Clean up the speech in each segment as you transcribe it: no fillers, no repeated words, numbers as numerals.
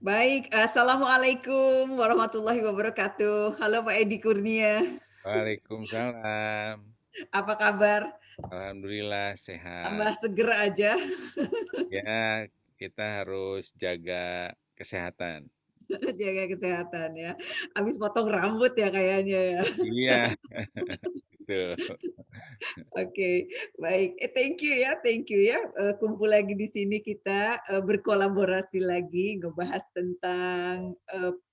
Baik, assalamualaikum warahmatullahi wabarakatuh. Halo Pak Edi Kurnia, Waalaikumsalam. apa kabar? Alhamdulillah sehat. Tambah seger aja, Ya, kita harus jaga kesehatan. jaga kesehatan ya. Habis potong rambut ya kayaknya ya. Iya, betul. Oke, baik. Thank you ya. Kumpul lagi di sini kita berkolaborasi lagi ngebahas tentang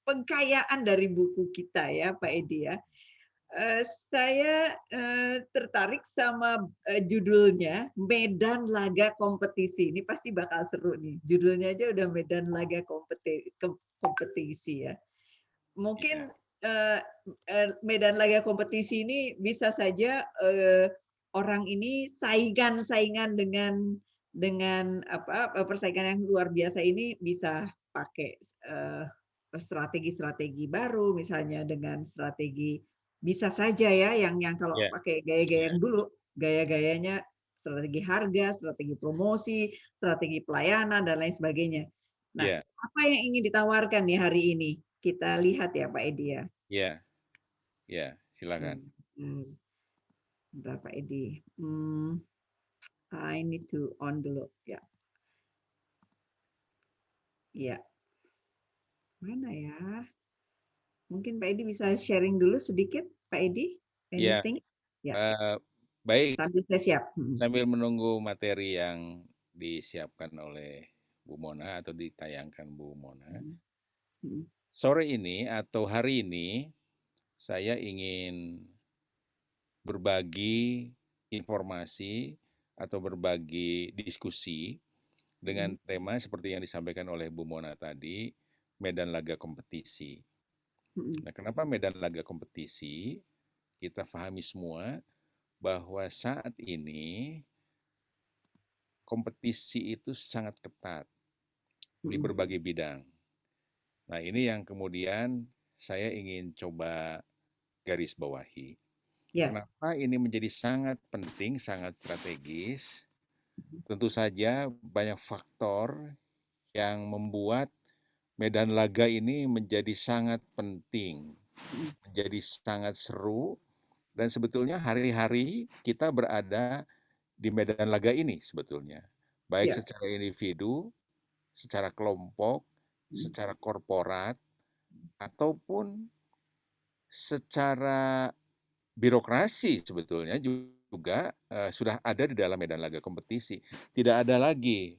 pengkayaan dari buku kita ya, Pak Edi ya. Saya, tertarik sama, judulnya, Medan Laga Kompetisi. Ini pasti bakal seru nih, judulnya aja udah Medan Laga Kompetisi ya. Iya, Mungkin, eee medan laga kompetisi ini bisa saja, orang ini saingan dengan persaingan yang luar biasa ini bisa pakai, strategi-strategi baru, misalnya dengan strategi bisa saja ya yang kalau iya, pakai gaya-gaya iya, yang dulu, gaya-gayanya strategi harga, strategi promosi, strategi pelayanan, dan lain sebagainya. Nah, iya, apa yang ingin ditawarkan nih hari ini? Kita lihat ya Pak Edi ya. iya, iya, silakan. Hmm, hmm. Bentar Pak Edi. I need to on dulu. Ya, ya. Mana ya? Mungkin Pak Edi bisa sharing dulu sedikit, Pak Edi. Iya, Anything? Ya, eee, baik, sambil saya siap. sambil menunggu materi yang disiapkan oleh Bu Mona atau ditayangkan Bu Mona, Mhm, mhm, sore ini atau hari ini saya ingin berbagi informasi atau berbagi diskusi dengan mhm, tema seperti yang disampaikan oleh Bu Mona tadi, medan laga kompetisi. mhm, Nah, kenapa medan laga kompetisi? Kita pahami semua bahwa saat ini kompetisi itu sangat ketat di mhm. berbagai bidang. Nah, ini yang kemudian saya ingin coba garis bawahi. Yes. Kenapa ini menjadi sangat penting, sangat strategis? Tentu saja banyak faktor yang membuat medan laga ini menjadi sangat penting, Mhm. menjadi sangat seru, dan sebetulnya hari-hari kita berada di medan laga ini sebetulnya. Baik Ya. secara individu, secara kelompok, Mhm. secara korporat, ataupun secara birokrasi sebetulnya juga sudah ada di dalam medan laga kompetisi. Tidak ada lagi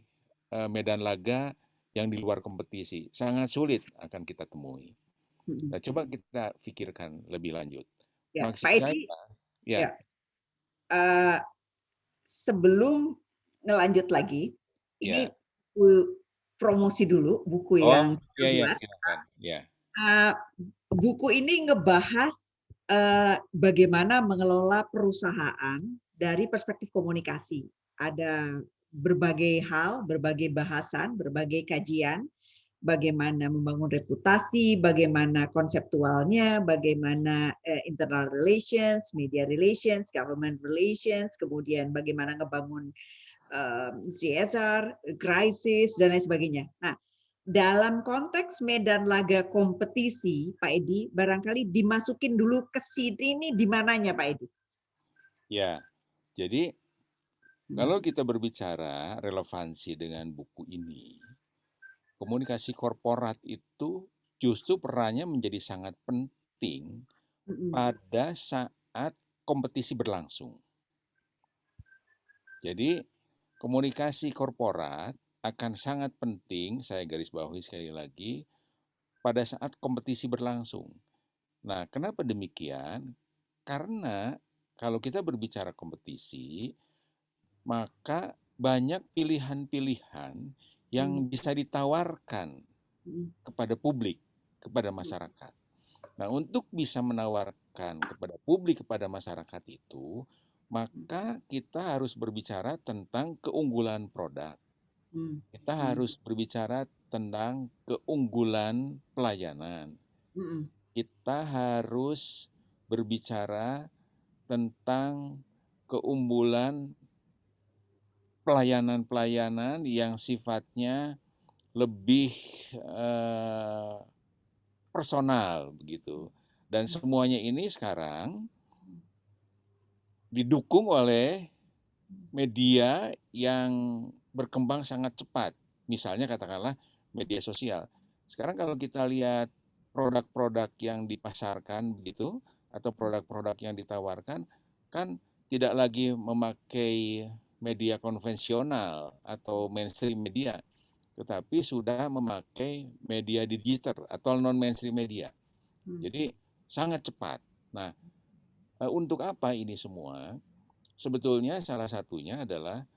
medan laga yang di luar kompetisi. Sangat sulit akan kita temui. Mhm. Nah, coba kita pikirkan lebih lanjut. Ya, Maksud Pak saya, Edi, ya, ya, eee, sebelum ngelanjut lagi, ini ya. promosi dulu buku Oh, yang kita ya, ya, buat. silakan. Ya, Eee, buku ini ngebahas, bagaimana mengelola perusahaan dari perspektif komunikasi. Ada berbagai hal, berbagai bahasan, berbagai kajian, bagaimana membangun reputasi, bagaimana konseptualnya, bagaimana, internal relations, media relations, government relations, kemudian bagaimana ngebangun CSR, krisis, dan lain sebagainya. Nah, dalam konteks medan laga kompetisi, Pak Edi, barangkali dimasukin dulu ke sini nih di mananya, Pak Edi? ya. Jadi Mhm, kalau kita berbicara relevansi dengan buku ini, komunikasi korporat itu justru perannya menjadi sangat penting mhm, pada saat kompetisi berlangsung. Jadi, komunikasi korporat akan sangat penting, saya garis bawahi sekali lagi, pada saat kompetisi berlangsung. Nah, kenapa demikian? Karena kalau kita berbicara kompetisi, maka banyak pilihan-pilihan yang mhm, bisa ditawarkan mhm, kepada publik, kepada mhm, masyarakat. Nah, untuk bisa menawarkan kepada publik, kepada masyarakat itu, maka kita harus berbicara tentang keunggulan produk. mhm, Kita mhm, harus berbicara tentang keunggulan pelayanan. mhm, Kita harus berbicara tentang keunggulan pelayanan-pelayanan yang sifatnya lebih eh, personal begitu. Dan semuanya ini sekarang didukung oleh media yang berkembang sangat cepat. Misalnya katakanlah media sosial. Sekarang kalau kita lihat produk-produk yang dipasarkan begitu atau produk-produk yang ditawarkan kan tidak lagi memakai media konvensional atau mainstream media, tetapi sudah memakai media digital atau non mainstream media. Jadi sangat cepat. Nah, untuk apa ini semua? Sebetulnya salah satunya adalah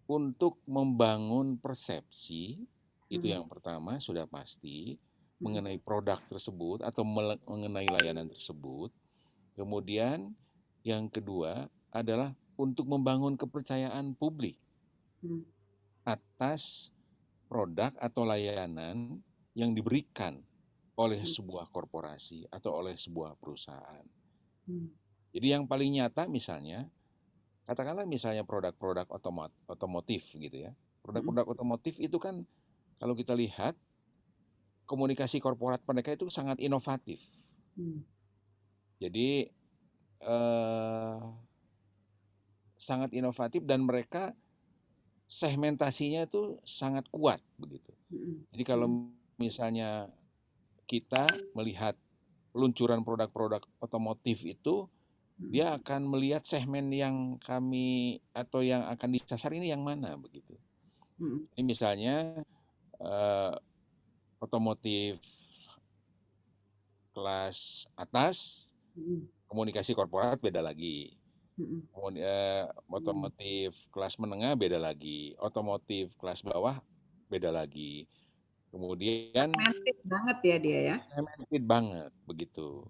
untuk membangun persepsi, itu yang pertama sudah pasti, mengenai produk tersebut atau mengenai layanan tersebut. Kemudian yang kedua adalah untuk membangun kepercayaan publik atas produk atau layanan yang diberikan oleh sebuah korporasi atau oleh sebuah perusahaan. Jadi yang paling nyata misalnya, katakanlah misalnya produk-produk otomotif gitu ya. Produk-produk otomotif itu kan kalau kita lihat komunikasi korporat mereka itu sangat inovatif. Jadi sangat inovatif dan mereka segmentasinya itu sangat kuat begitu. Jadi kalau misalnya kita melihat peluncuran produk-produk otomotif itu, dia akan melihat segmen yang kami atau yang akan disasar ini yang mana begitu. Ini misalnya otomotif kelas atas, komunikasi korporat beda lagi. Otomotif kelas menengah beda lagi, otomotif kelas bawah beda lagi. Kemudian Segmented banget ya dia ya. segmented banget begitu.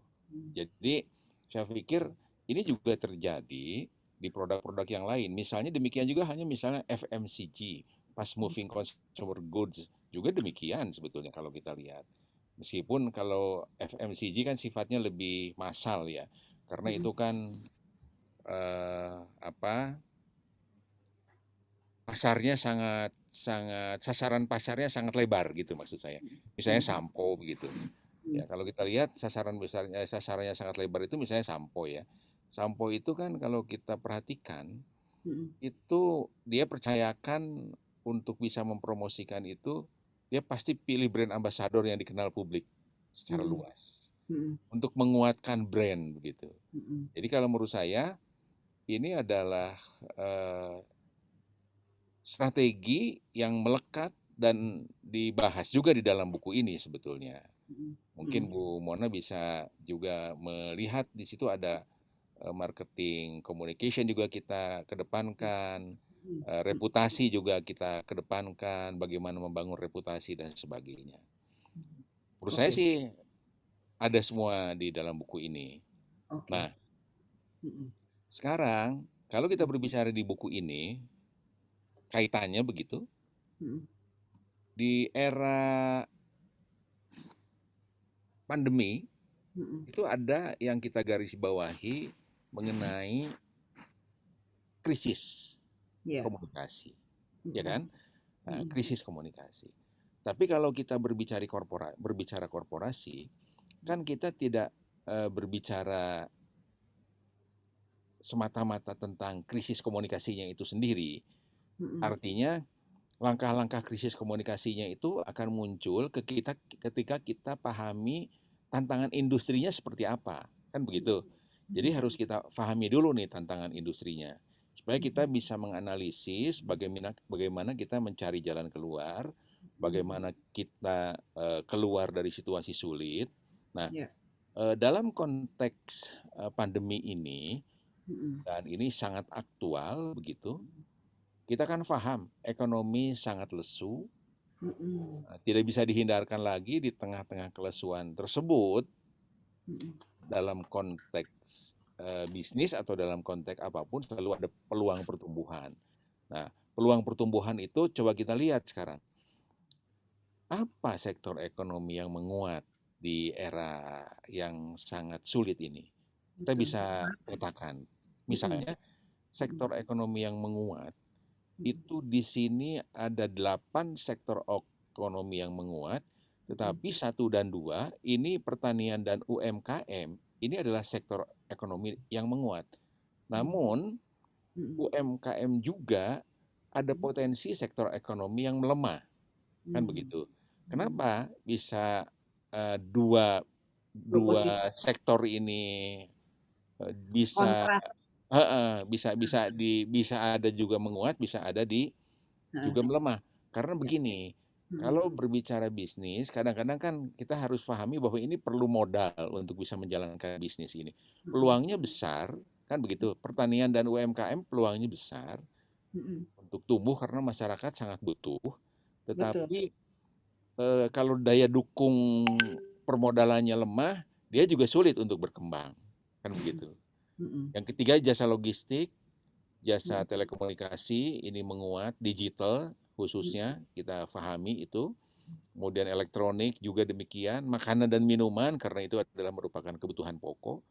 Jadi saya pikir ini juga terjadi di produk-produk yang lain. Misalnya demikian juga hanya misalnya FMCG, fast moving consumer goods juga demikian sebetulnya kalau kita lihat. Meskipun kalau FMCG kan sifatnya lebih massal ya, karena itu kan pasarnya sangat sasaran pasarnya sangat lebar gitu maksud saya. Misalnya sampo begitu. Ya, kalau kita lihat sasarannya sangat lebar itu misalnya sampo ya. Sampo itu kan kalau kita perhatikan itu dia percayakan untuk bisa mempromosikan itu dia pasti pilih brand ambassador yang dikenal publik secara luas untuk menguatkan brand begitu. Jadi kalau menurut saya ini adalah strategi yang melekat dan dibahas juga di dalam buku ini sebetulnya. Mungkin Bu Mona bisa juga melihat di situ ada marketing communication juga kita kedepankan, reputasi juga kita kedepankan, bagaimana membangun reputasi dan sebagainya. Menurut saya sih ada semua di dalam buku ini. Nah, sekarang kalau kita berbicara di buku ini, kaitannya begitu, di era pandemi itu ada yang kita garis bawahi mengenai krisis komunikasi, ya kan? Nah, krisis komunikasi. Tapi kalau kita berbicara korporasi, kan kita tidak berbicara semata-mata tentang krisis komunikasinya itu sendiri. Artinya langkah-langkah krisis komunikasinya itu akan muncul ketika kita pahami tantangan industrinya seperti apa, kan begitu. Jadi harus kita pahami dulu nih tantangan industrinya, supaya kita bisa menganalisis bagaimana kita mencari jalan keluar, bagaimana kita keluar dari situasi sulit. Nah, dalam konteks pandemi ini, dan ini sangat aktual begitu, kita kan paham ekonomi sangat lesu, tidak bisa dihindarkan lagi di tengah-tengah kelesuan tersebut dalam konteks bisnis atau dalam konteks apapun selalu ada peluang pertumbuhan. Nah, peluang pertumbuhan itu coba kita lihat sekarang. Apa sektor ekonomi yang menguat di era yang sangat sulit ini? Kita bisa petakan. Misalnya sektor ekonomi yang menguat itu di sini ada 8 sektor ekonomi yang menguat, tetapi 1 dan 2 ini pertanian dan UMKM ini adalah sektor ekonomi yang menguat. Namun UMKM juga ada potensi sektor ekonomi yang melemah, kan begitu. Kenapa bisa dua Proposisi sektor ini bisa kontras. bisa ada juga menguat, bisa ada juga melemah. Karena Ya. begini, kalau berbicara bisnis, kadang-kadang kan kita harus pahami bahwa ini perlu modal untuk bisa menjalankan bisnis ini. Peluangnya besar, kan begitu. Pertanian dan UMKM peluangnya besar untuk tumbuh karena masyarakat sangat butuh. Betul. Tetapi kalau daya dukung permodalannya lemah, dia juga sulit untuk berkembang, kan begitu. Yang ketiga, jasa logistik, jasa telekomunikasi ini menguat, digital khususnya kita pahami itu. Kemudian elektronik juga demikian, makanan dan minuman karena itu adalah merupakan kebutuhan pokok.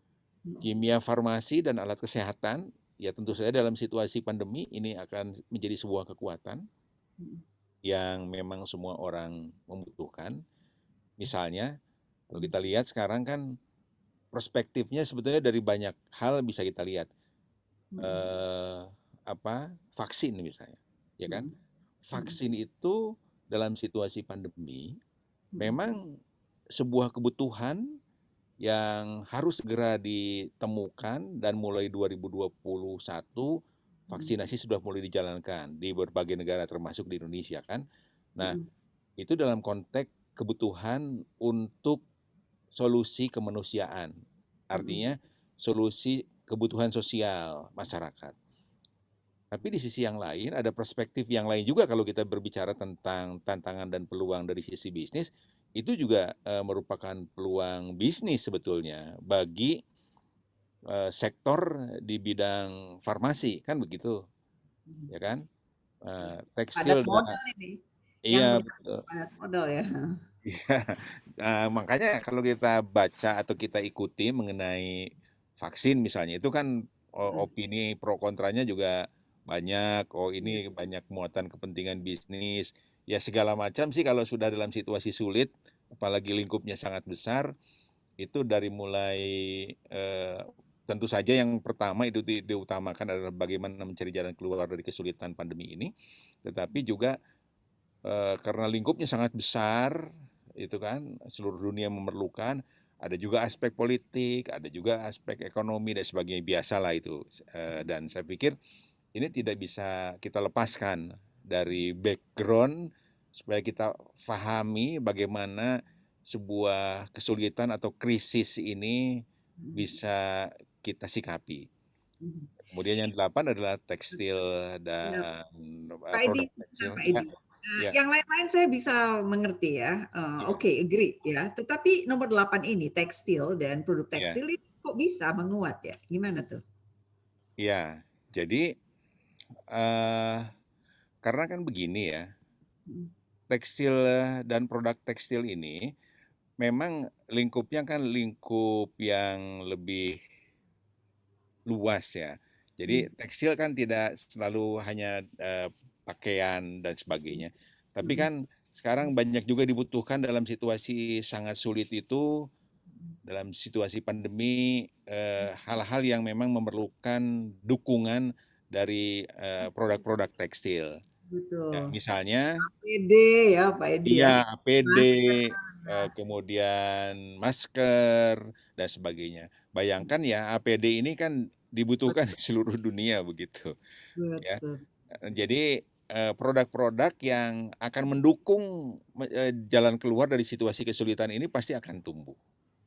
Kimia, farmasi dan alat kesehatan, ya tentu saja dalam situasi pandemi ini akan menjadi sebuah kekuatan yang memang semua orang membutuhkan. Misalnya, kalau kita lihat sekarang kan perspektifnya sebetulnya dari banyak hal bisa kita lihat. Vaksin misalnya, ya kan? Vaksin itu dalam situasi pandemi memang sebuah kebutuhan yang harus segera ditemukan dan mulai 2021 vaksinasi sudah mulai dijalankan di berbagai negara termasuk di Indonesia kan. Nah, itu dalam konteks kebutuhan untuk solusi kemanusiaan. Artinya solusi kebutuhan sosial masyarakat. Tapi di sisi yang lain ada perspektif yang lain juga kalau kita berbicara tentang tantangan dan peluang dari sisi bisnis, itu juga merupakan peluang bisnis sebetulnya bagi sektor di bidang farmasi, kan begitu, ya kan? Padat Tekstil, modal ini. Yang iya menarik betul. padat modal ya. Iya. Makanya kalau kita baca atau kita ikuti mengenai vaksin misalnya, itu kan opini pro kontranya juga banyak. Oh ini banyak muatan kepentingan bisnis. Ya segala macam sih kalau sudah dalam situasi sulit, apalagi lingkupnya sangat besar, itu dari mulai eh, tentu saja yang pertama itu diutamakan adalah bagaimana mencari jalan keluar dari kesulitan pandemi ini, tetapi juga karena lingkupnya sangat besar, itu kan seluruh dunia memerlukan. Ada juga aspek politik, ada juga aspek ekonomi dan sebagainya, biasalah itu. Dan saya pikir ini tidak bisa kita lepaskan dari background supaya kita pahami bagaimana sebuah kesulitan atau krisis ini bisa kita sikapi. Kemudian yang 8 adalah tekstil Ya, dan Pak produk Edi, bentar, tekstil. Pak Ya, Edi. ya, Yang lain-lain saya bisa mengerti ya. ya, Oke, agree ya. Tetapi nomor 8 ini, tekstil dan produk ya. tekstil ini kok bisa menguat ya? Gimana tuh? Ya, jadi eh, karena kan begini ya, tekstil dan produk tekstil ini memang lingkupnya kan lingkup yang lebih luas ya. Jadi tekstil kan tidak selalu hanya pakaian dan sebagainya. Tapi kan sekarang banyak juga dibutuhkan dalam situasi sangat sulit itu, dalam situasi pandemi, hal-hal yang memang memerlukan dukungan dari produk-produk tekstil. Ya, Betul. misalnya, APD ya, Pak Edi iya ya. APD, Masker. kemudian masker dan sebagainya. Bayangkan ya APD ini kan dibutuhkan di seluruh dunia begitu, ya. Betul. Jadi produk-produk yang akan mendukung jalan keluar dari situasi kesulitan ini pasti akan tumbuh,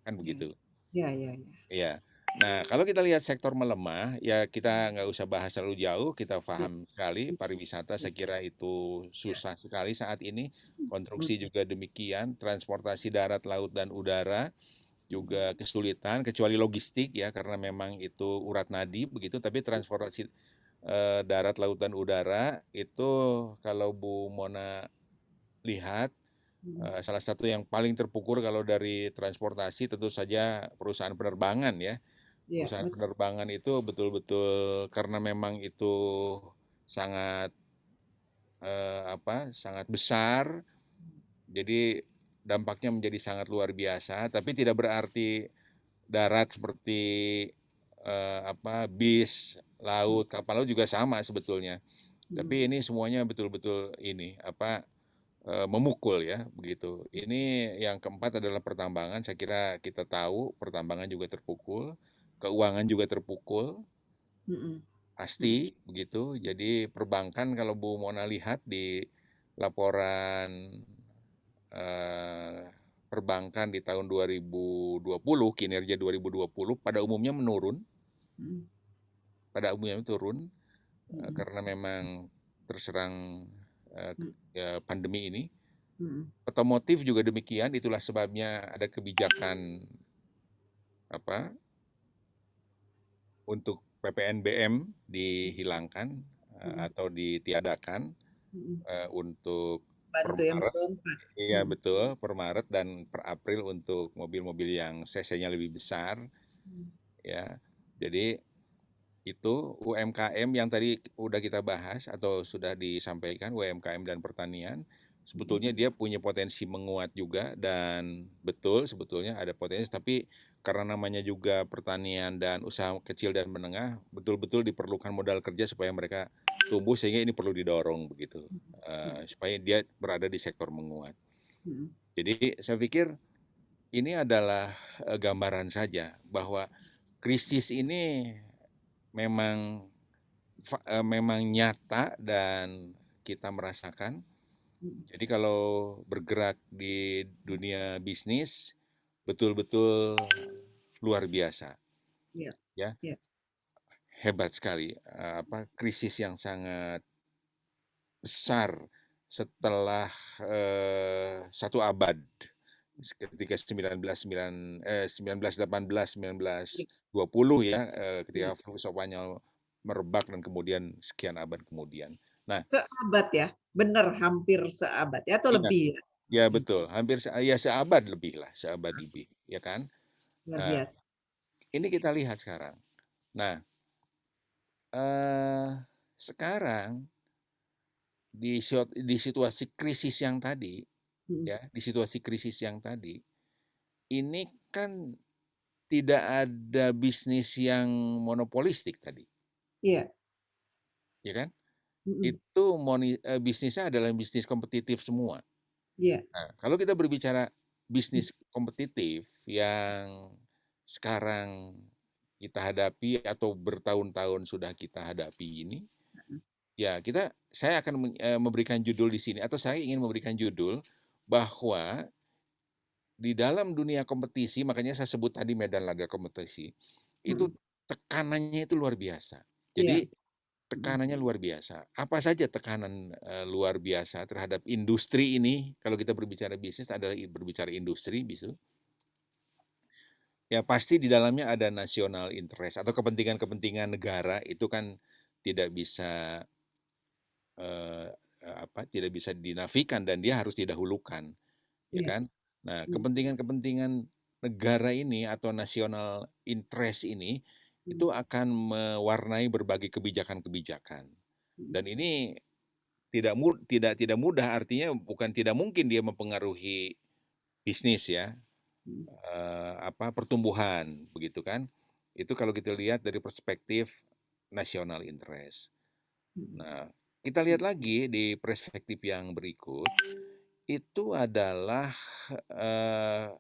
kan begitu. Ya, ya, ya. Iya. Nah, kalau kita lihat sektor melemah, ya kita nggak usah bahas terlalu jauh, kita paham sekali pariwisata saya kira itu susah sekali saat ini, konstruksi juga demikian, transportasi darat, laut, dan udara juga kesulitan, kecuali logistik ya, karena memang itu urat nadi begitu, tapi transportasi darat, laut, dan udara itu kalau Bu Mona lihat, salah satu yang paling terpukul kalau dari transportasi tentu saja perusahaan penerbangan ya. Ya, Perusahaan betul. penerbangan itu betul-betul karena memang itu sangat sangat besar, Jadi dampaknya menjadi sangat luar biasa, tapi tidak berarti darat seperti bis, laut, kapal laut juga sama sebetulnya. Mm, Tapi ini semuanya betul-betul memukul ya begitu. Ini yang keempat adalah pertambangan. Saya kira kita tahu pertambangan juga terpukul, keuangan juga terpukul, mm, mm, pasti begitu. Jadi perbankan kalau Bu Mona lihat di laporan eh, perbankan di tahun 2020, kinerja 2020 pada umumnya menurun, mm, mm, karena memang terserang eh, mm, pandemi ini. mm, Otomotif juga demikian, itulah sebabnya ada kebijakan apa untuk PPNBM dihilangkan mm, atau ditiadakan mm. untuk per Bantu yang Maret. melompat. Iya Mm, betul, per Maret dan per April untuk mobil-mobil yang cc-nya lebih besar mm, ya. Jadi itu UMKM yang tadi udah kita bahas atau sudah disampaikan, UMKM dan pertanian mm, sebetulnya dia punya potensi menguat juga, dan betul sebetulnya ada potensi, tapi karena namanya juga pertanian dan usaha kecil dan menengah, betul-betul diperlukan modal kerja supaya mereka tumbuh, sehingga ini perlu didorong begitu, mm, supaya dia berada di sektor menguat. mm, Jadi saya pikir ini adalah gambaran saja bahwa krisis ini memang memang nyata dan kita merasakan. mm. Jadi kalau bergerak di dunia bisnis betul-betul luar biasa Ya, ya, ya, hebat sekali, krisis yang sangat besar setelah 1 abad, ketika 1918 ya, 1920 ya, ya. ketika flu Spanyol merebak dan kemudian sekian abad kemudian. Nah, Seabad ya, benar hampir seabad ya atau iya, lebih ya? ya Hmm, betul, hampir ya seabad lebih lah, seabad lebih, ya kan? luar Nah, biasa. ini kita lihat sekarang. Nah, eh, sekarang di situasi krisis yang tadi, Hmm, ya, di situasi krisis yang tadi, ini kan tidak ada bisnis yang monopolistik tadi, iya, ya kan? hmm, Itu bisnisnya adalah bisnis kompetitif semua. iya, Nah, kalau kita berbicara bisnis kompetitif yang sekarang kita hadapi atau bertahun-tahun sudah kita hadapi ini, ya saya akan memberikan judul di sini, atau saya ingin memberikan judul bahwa di dalam dunia kompetisi, makanya saya sebut tadi medan laga kompetisi, itu hmm, tekanannya itu luar biasa. iya, Jadi tekanannya luar biasa. Apa saja tekanan luar biasa terhadap industri ini? Kalau kita berbicara bisnis adalah berbicara industri, bisu. Ya pasti di dalamnya ada national interest atau kepentingan-kepentingan negara, itu kan tidak bisa eh, tidak bisa dinafikan dan dia harus didahulukan, ya iya, kan? Nah, hmm, kepentingan-kepentingan negara ini atau national interest ini hmm, itu akan mewarnai berbagai kebijakan-kebijakan. hmm, Dan ini tidak mudah, artinya bukan tidak mungkin dia mempengaruhi bisnis ya, hmm, pertumbuhan begitu kan. Itu kalau kita lihat dari perspektif national interest. hmm, Nah, kita lihat lagi di perspektif yang berikut, itu adalah eh,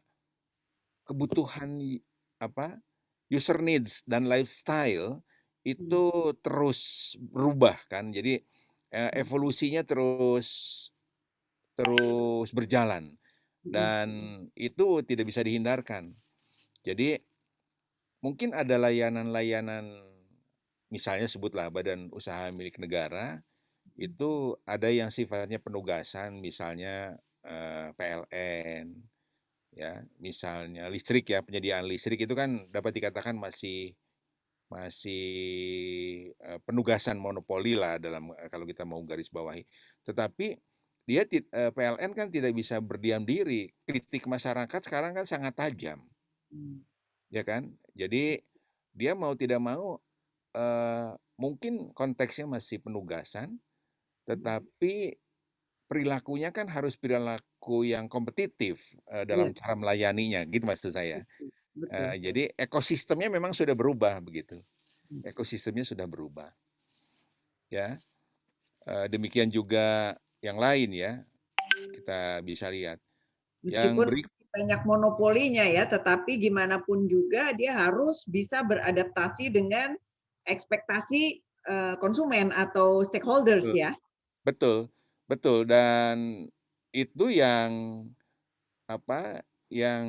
kebutuhan apa user needs dan lifestyle hmm, itu terus berubah kan. Jadi hmm, evolusinya terus terus berjalan, hmm, dan itu tidak bisa dihindarkan. Jadi mungkin ada layanan-layanan, misalnya sebutlah badan usaha milik negara, itu ada yang sifatnya penugasan, misalnya PLN, ya, misalnya listrik ya, penyediaan listrik itu kan dapat dikatakan masih masih penugasan monopoli lah dalam kalau kita mau garis bawahi. Tetapi PLN kan tidak bisa berdiam diri. Kritik masyarakat sekarang kan sangat tajam, hmm, ya kan? Jadi dia mau tidak mau, mungkin konteksnya masih penugasan, hmm, tetapi perilakunya kan harus perilaku yang kompetitif, Iya, dalam cara melayaninya, gitu maksud saya. betul, betul. Jadi ekosistemnya memang sudah berubah begitu, Hmm. ekosistemnya sudah berubah, ya. Demikian juga yang lain ya, kita bisa lihat. Yang Meskipun berik banyak monopolinya ya, tetapi gimana pun juga dia harus bisa beradaptasi dengan ekspektasi konsumen atau stakeholders ya. betul, betul, dan itu yang apa, yang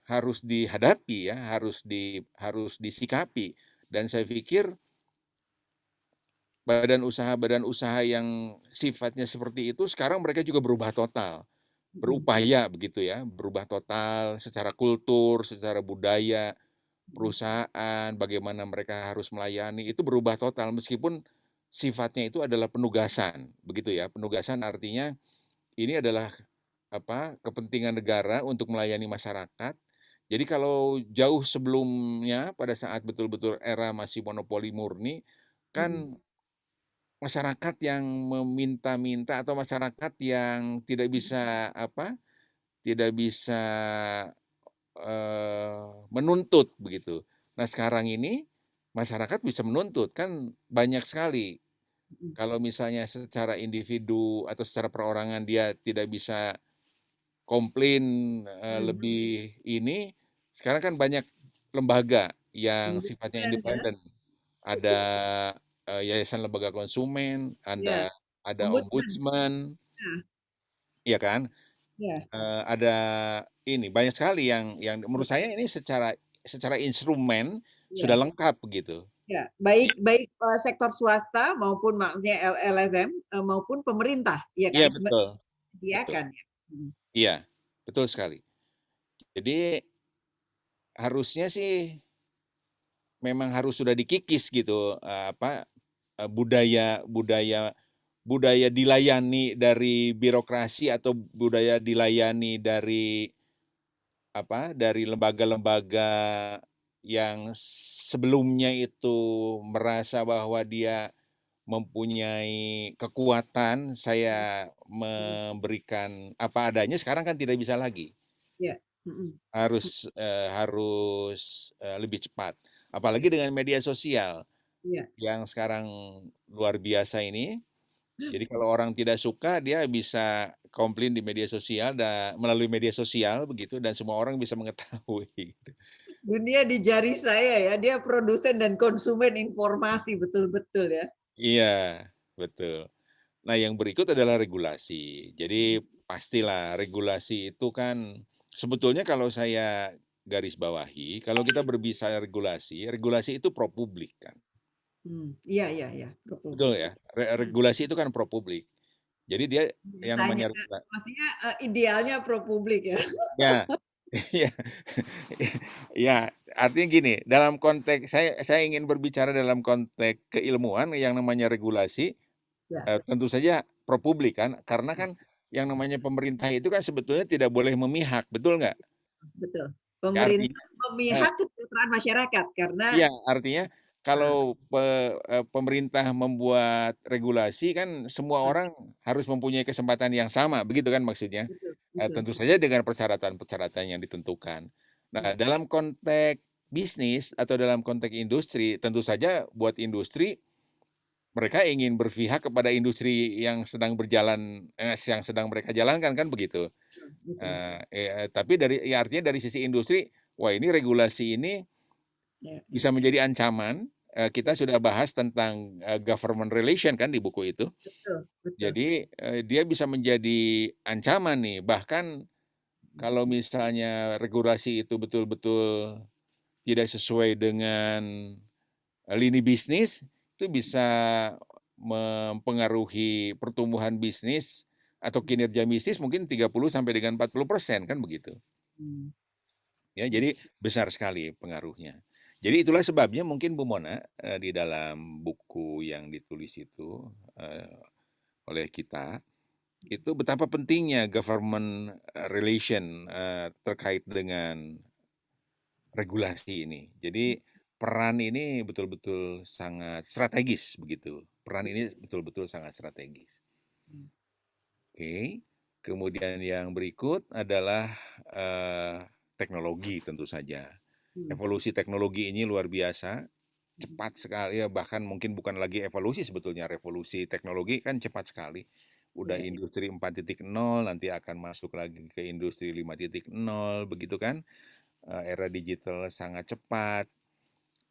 harus dihadapi ya, harus disikapi. Dan saya pikir badan usaha yang sifatnya seperti itu sekarang mereka juga berubah total, Mm, berupaya begitu ya, berubah total secara kultur, secara budaya, mm, perusahaan, bagaimana mereka harus melayani, itu berubah total meskipun sifatnya itu adalah penugasan, begitu ya. Penugasan artinya ini adalah kepentingan negara untuk melayani masyarakat. Jadi kalau jauh sebelumnya pada saat betul-betul era masih monopoli murni, mm, kan masyarakat yang meminta-minta atau masyarakat yang tidak bisa menuntut begitu. Nah, sekarang ini masyarakat bisa menuntut, kan banyak sekali. mm, Kalau misalnya secara individu atau secara perorangan dia tidak bisa komplain, mm. lebih ini, sekarang kan banyak lembaga yang sifatnya Independen ya. independen. Ada, Yayasan Lembaga Konsumen, Ya, ada ombudsman. ombudsman, Ya, ya kan? ya, Ada ini, banyak sekali yang menurut saya ini secara secara instrumen sudah ya. lengkap begitu. Ya, baik baik sektor swasta maupun maksudnya LSM maupun pemerintah, ya Iya kan? betul, betul. Menyediakan ya. Hmm. Iya, betul sekali. Jadi harusnya sih memang harus sudah dikikis gitu, budaya budaya budaya dilayani dari birokrasi atau budaya dilayani dari lembaga-lembaga yang sebelumnya itu merasa bahwa dia mempunyai kekuatan, saya memberikan apa adanya, sekarang kan tidak bisa lagi. Ya. Mm-mm. Harus lebih cepat. Ya. Apalagi dengan media sosial Ya. yang sekarang luar biasa ini. Jadi kalau orang tidak suka, dia bisa komplain di media sosial dan melalui media sosial begitu dan semua orang bisa mengetahui gitu. Dunia di jari saya ya, dia produsen dan konsumen informasi betul-betul ya. Iya, betul. Nah, yang berikut adalah regulasi. Jadi pastilah regulasi itu kan sebetulnya kalau saya garis bawahi, kalau kita berbicara regulasi, regulasi itu pro publik kan. Iya, iya, iya, Betul Republik. ya? Regulasi itu kan pro publik. Jadi dia yang Biasanya, namanya regulasi. maksudnya idealnya pro publik ya. Ya, ya, ya. Artinya gini, dalam konteks saya ingin berbicara dalam konteks keilmuan yang namanya regulasi, Ya, tentu saja pro publik kan, karena kan yang namanya pemerintah itu kan sebetulnya tidak boleh memihak, betul nggak? betul. Ya, Pemerintah artinya, eh, memihak kesejahteraan masyarakat karena iya, artinya eh, kalau pemerintah membuat regulasi kan semua orang harus mempunyai kesempatan yang sama, begitu kan maksudnya? betul, betul. Tentu saja dengan persyaratan-persyaratan yang ditentukan. Nah, dalam konteks bisnis atau dalam konteks industri, tentu saja buat industri mereka ingin berpihak kepada industri yang sedang berjalan, yang sedang mereka jalankan kan begitu. Betul. Tapi ya artinya dari sisi industri, wah ini regulasi ini Ya, ya. bisa menjadi ancaman. Kita Ya, sudah bahas tentang government relation kan di buku itu. betul, betul. Jadi dia bisa menjadi ancaman nih. Bahkan kalau misalnya regulasi itu betul-betul tidak sesuai dengan lini bisnis, itu bisa mempengaruhi pertumbuhan bisnis atau kinerja bisnis mungkin 30 sampai dengan 40% kan begitu. Hmm. Ya, jadi besar sekali pengaruhnya. Jadi itulah sebabnya mungkin Bu Mona di dalam buku yang ditulis itu oleh kita itu betapa pentingnya government relation terkait dengan regulasi ini. Jadi peran ini betul-betul sangat strategis begitu. Peran ini betul-betul sangat strategis. Oke. Kemudian yang berikut adalah teknologi tentu saja. Evolusi teknologi ini luar biasa, cepat sekali ya, bahkan mungkin bukan lagi evolusi sebetulnya, revolusi teknologi kan cepat sekali. Udah industri 4.0, nanti akan masuk lagi ke industri 5.0, begitu kan. Era digital sangat cepat,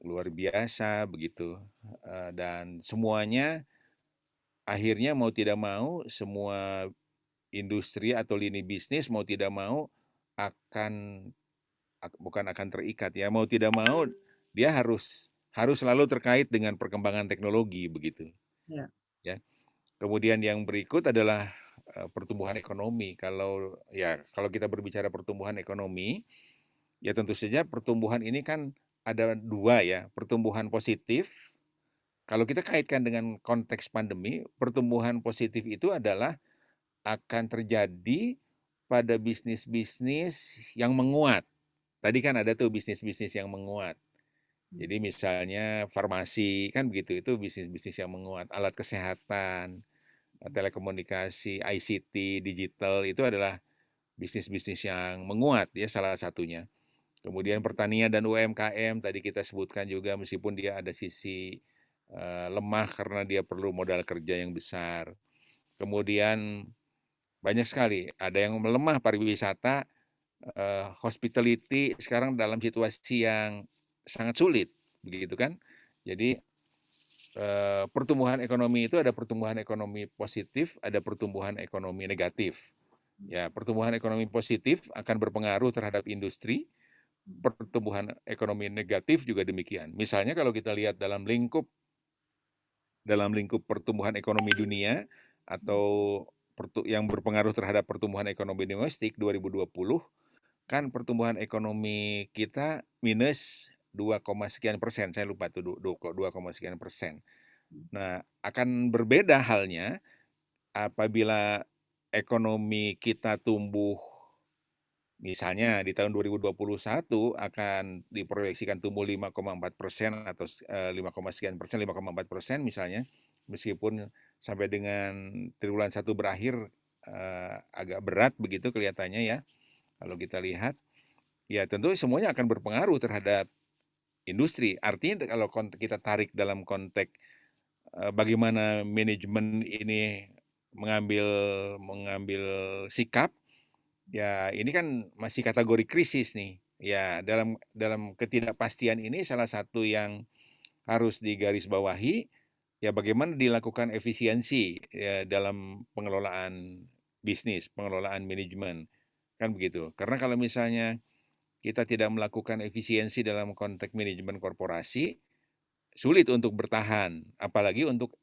luar biasa begitu. Dan semuanya akhirnya mau tidak mau, semua industri atau lini bisnis mau tidak mau akan bukan akan terikat ya, mau tidak mau dia harus selalu terkait dengan perkembangan teknologi begitu. Ya. Ya. Kemudian yang berikut adalah pertumbuhan ekonomi. Kalau kita berbicara pertumbuhan ekonomi, ya tentu saja pertumbuhan ini kan ada dua ya, pertumbuhan positif. Kalau kita kaitkan dengan konteks pandemi, pertumbuhan positif itu adalah akan terjadi pada bisnis-bisnis yang menguat. Tadi kan ada tuh bisnis-bisnis yang menguat. Jadi misalnya farmasi kan begitu, itu bisnis-bisnis yang menguat. Alat kesehatan, telekomunikasi, ICT, digital itu adalah bisnis-bisnis yang menguat ya salah satunya. Kemudian pertanian dan UMKM tadi kita sebutkan juga meskipun dia ada sisi lemah karena dia perlu modal kerja yang besar. Kemudian banyak sekali, ada yang melemah pariwisata, hospitality sekarang dalam situasi yang sangat sulit, begitu kan. Jadi pertumbuhan ekonomi itu ada pertumbuhan ekonomi positif, ada pertumbuhan ekonomi negatif. Ya, pertumbuhan ekonomi positif akan berpengaruh terhadap industri, pertumbuhan ekonomi negatif juga demikian. Misalnya kalau kita lihat dalam lingkup pertumbuhan ekonomi dunia atau yang berpengaruh terhadap pertumbuhan ekonomi domestik 2020, kan pertumbuhan ekonomi kita minus 2, sekian persen, saya lupa tuh 2, sekian persen. Nah, akan berbeda halnya apabila ekonomi kita tumbuh, misalnya di tahun 2021 akan diproyeksikan tumbuh 5,4% atau 5, sekian persen, 5,4% misalnya, meskipun sampai dengan triwulan 1 berakhir agak berat begitu kelihatannya ya. Kalau kita lihat, ya tentu semuanya akan berpengaruh terhadap industri. Artinya kalau kita tarik dalam konteks bagaimana manajemen ini mengambil sikap, ya ini kan masih kategori krisis nih. Ya dalam ketidakpastian ini salah satu yang harus digarisbawahi ya bagaimana dilakukan efisiensi ya, dalam pengelolaan bisnis, pengelolaan manajemen kan begitu. Karena kalau misalnya kita tidak melakukan efisiensi dalam konteks manajemen korporasi, sulit untuk bertahan, apalagi untuk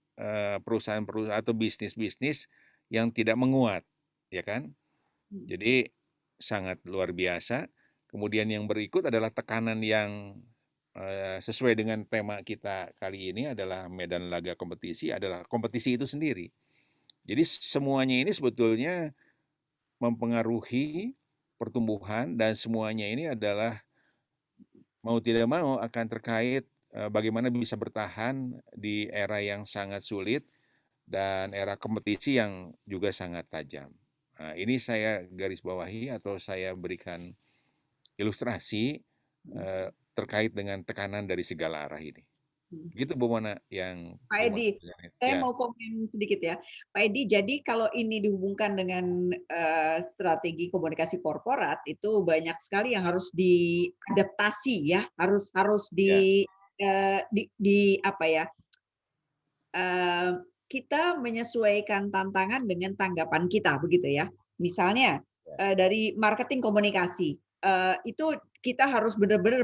perusahaan-perusahaan atau bisnis-bisnis yang tidak menguat, ya kan? Jadi sangat luar biasa. Kemudian yang berikut adalah tekanan yang sesuai dengan tema kita kali ini adalah medan laga kompetisi, adalah kompetisi itu sendiri. Jadi semuanya ini sebetulnya mempengaruhi pertumbuhan dan semuanya ini adalah mau tidak mau akan terkait bagaimana bisa bertahan di era yang sangat sulit dan era kompetisi yang juga sangat tajam. Nah, ini saya garis bawahi atau saya berikan ilustrasi terkait dengan tekanan dari segala arah ini. Gitu Bu Mona yang Pak Edi, saya mau komen sedikit ya. Pak Edi, jadi kalau ini dihubungkan dengan strategi komunikasi korporat, itu banyak sekali yang harus diadaptasi ya, harus apa ya? Kita menyesuaikan tantangan dengan tanggapan kita, begitu ya. Misalnya dari marketing komunikasi, itu kita harus benar-benar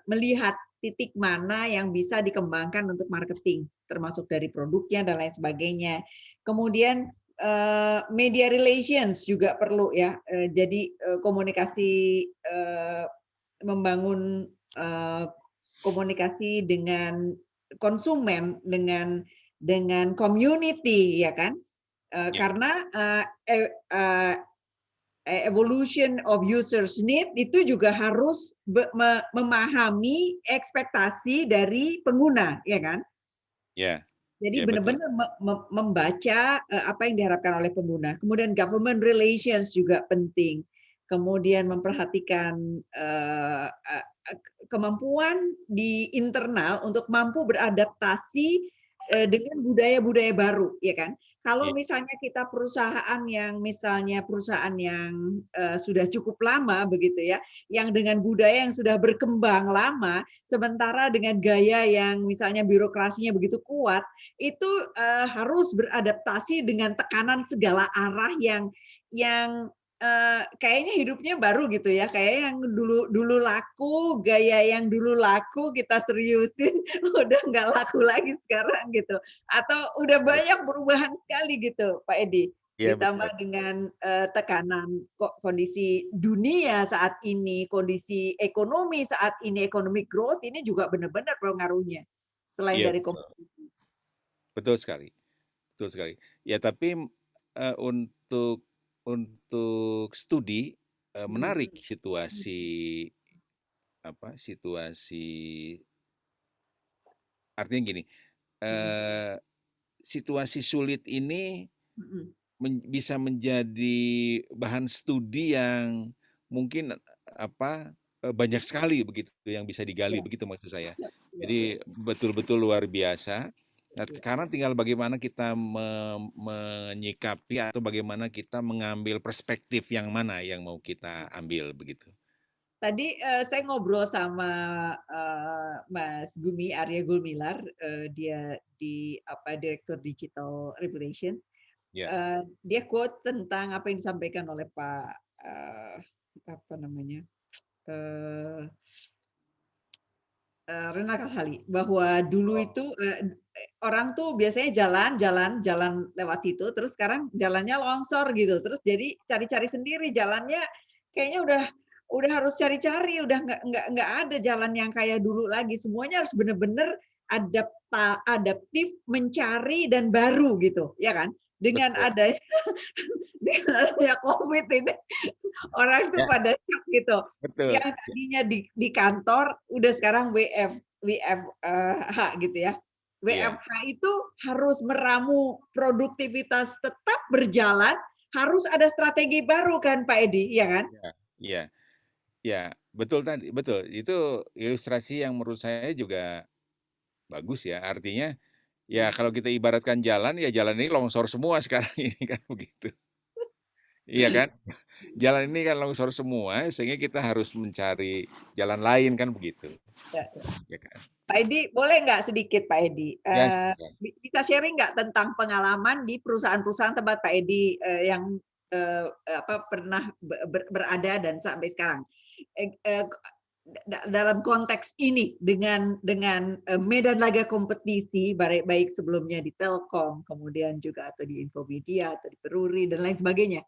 melihat titik mana yang bisa dikembangkan untuk marketing, termasuk dari produknya dan lain sebagainya. Kemudian media relations juga perlu ya. Jadi komunikasi membangun komunikasi dengan konsumen, dengan community, ya kan? Karena evolution of users need itu juga harus memahami ekspektasi dari pengguna, ya kan? Ya. Jadi Ya betul. benar-benar membaca, apa yang diharapkan oleh pengguna. Kemudian government relations juga penting. Kemudian memperhatikan, eee eee, kemampuan di internal untuk mampu beradaptasi, dengan budaya-budaya baru, ya kan? Kalau Iya, misalnya kita perusahaan yang misalnya perusahaan yang, sudah cukup lama begitu ya, yang dengan budaya yang sudah berkembang lama, sementara dengan gaya yang misalnya birokrasinya begitu kuat, itu, harus beradaptasi dengan tekanan segala arah yang, kayaknya hidupnya baru gitu ya, kayak yang dulu dulu laku, gaya yang dulu laku kita seriusin, udah nggak laku lagi sekarang gitu. Atau udah betul. banyak perubahan sekali gitu, Pak Edi. Iya betul. Ditambah dengan, tekanan kondisi dunia saat ini, kondisi ekonomi saat ini, economic growth ini juga benar-benar pengaruhnya, selain Iya dari betul. kompetisi. Betul sekali, betul sekali. Ya tapi, untuk studi, Mhm, menarik situasi apa, situasi artinya gini, mhm, eee, situasi sulit ini mhm. bisa menjadi bahan studi yang mungkin, banyak sekali begitu yang bisa digali Iya, begitu maksud saya. iya, iya, iya, Jadi betul-betul luar biasa. Nah, iya. sekarang tinggal bagaimana kita menyikapi atau bagaimana kita mengambil perspektif yang mana yang mau kita ambil begitu. Tadi, saya ngobrol sama, Mas Gumi, Arya Gumilar, dia Direktur Digital Reputations, Ya, dia quote tentang apa yang disampaikan oleh Pak, apa namanya, eee Rena Kasali, bahwa dulu oh, itu, orang tuh biasanya jalan jalan jalan lewat situ, terus sekarang jalannya longsor gitu, terus jadi cari-cari sendiri jalannya kayaknya udah harus cari-cari, udah nggak ada jalan yang kayak dulu lagi, semuanya harus bener-bener adaptif, mencari dan baru gitu, ya kan? Dengan betul. ada dengan adanya Covid ini, orang tuh Ya, pada shock gitu. betul. Yang tadinya di kantor, udah sekarang WFH gitu ya. Iya, WFH itu harus meramu produktivitas tetap berjalan, harus ada strategi baru kan Pak Edi, iya kan? iya, iya, iya, betul tadi, betul. Itu ilustrasi yang menurut saya juga bagus ya. Artinya, ya Mhm. kalau kita ibaratkan jalan, ya jalan ini longsor semua sekarang ini kan begitu. Iya kan? Jalan ini kan longsor semua, sehingga kita harus mencari jalan lain kan begitu, Ya, ya. ya kan? Pak Edi, boleh nggak sedikit Pak Edi, Ya silakan. bisa sharing nggak tentang pengalaman di perusahaan-perusahaan tempat Pak Edi, yang, pernah berada dan sampai sekarang? Eee eee, dalam konteks ini dengan, medan laga kompetisi baik sebelumnya di Telkom, kemudian juga atau di Infomedia atau di Peruri dan lain sebagainya,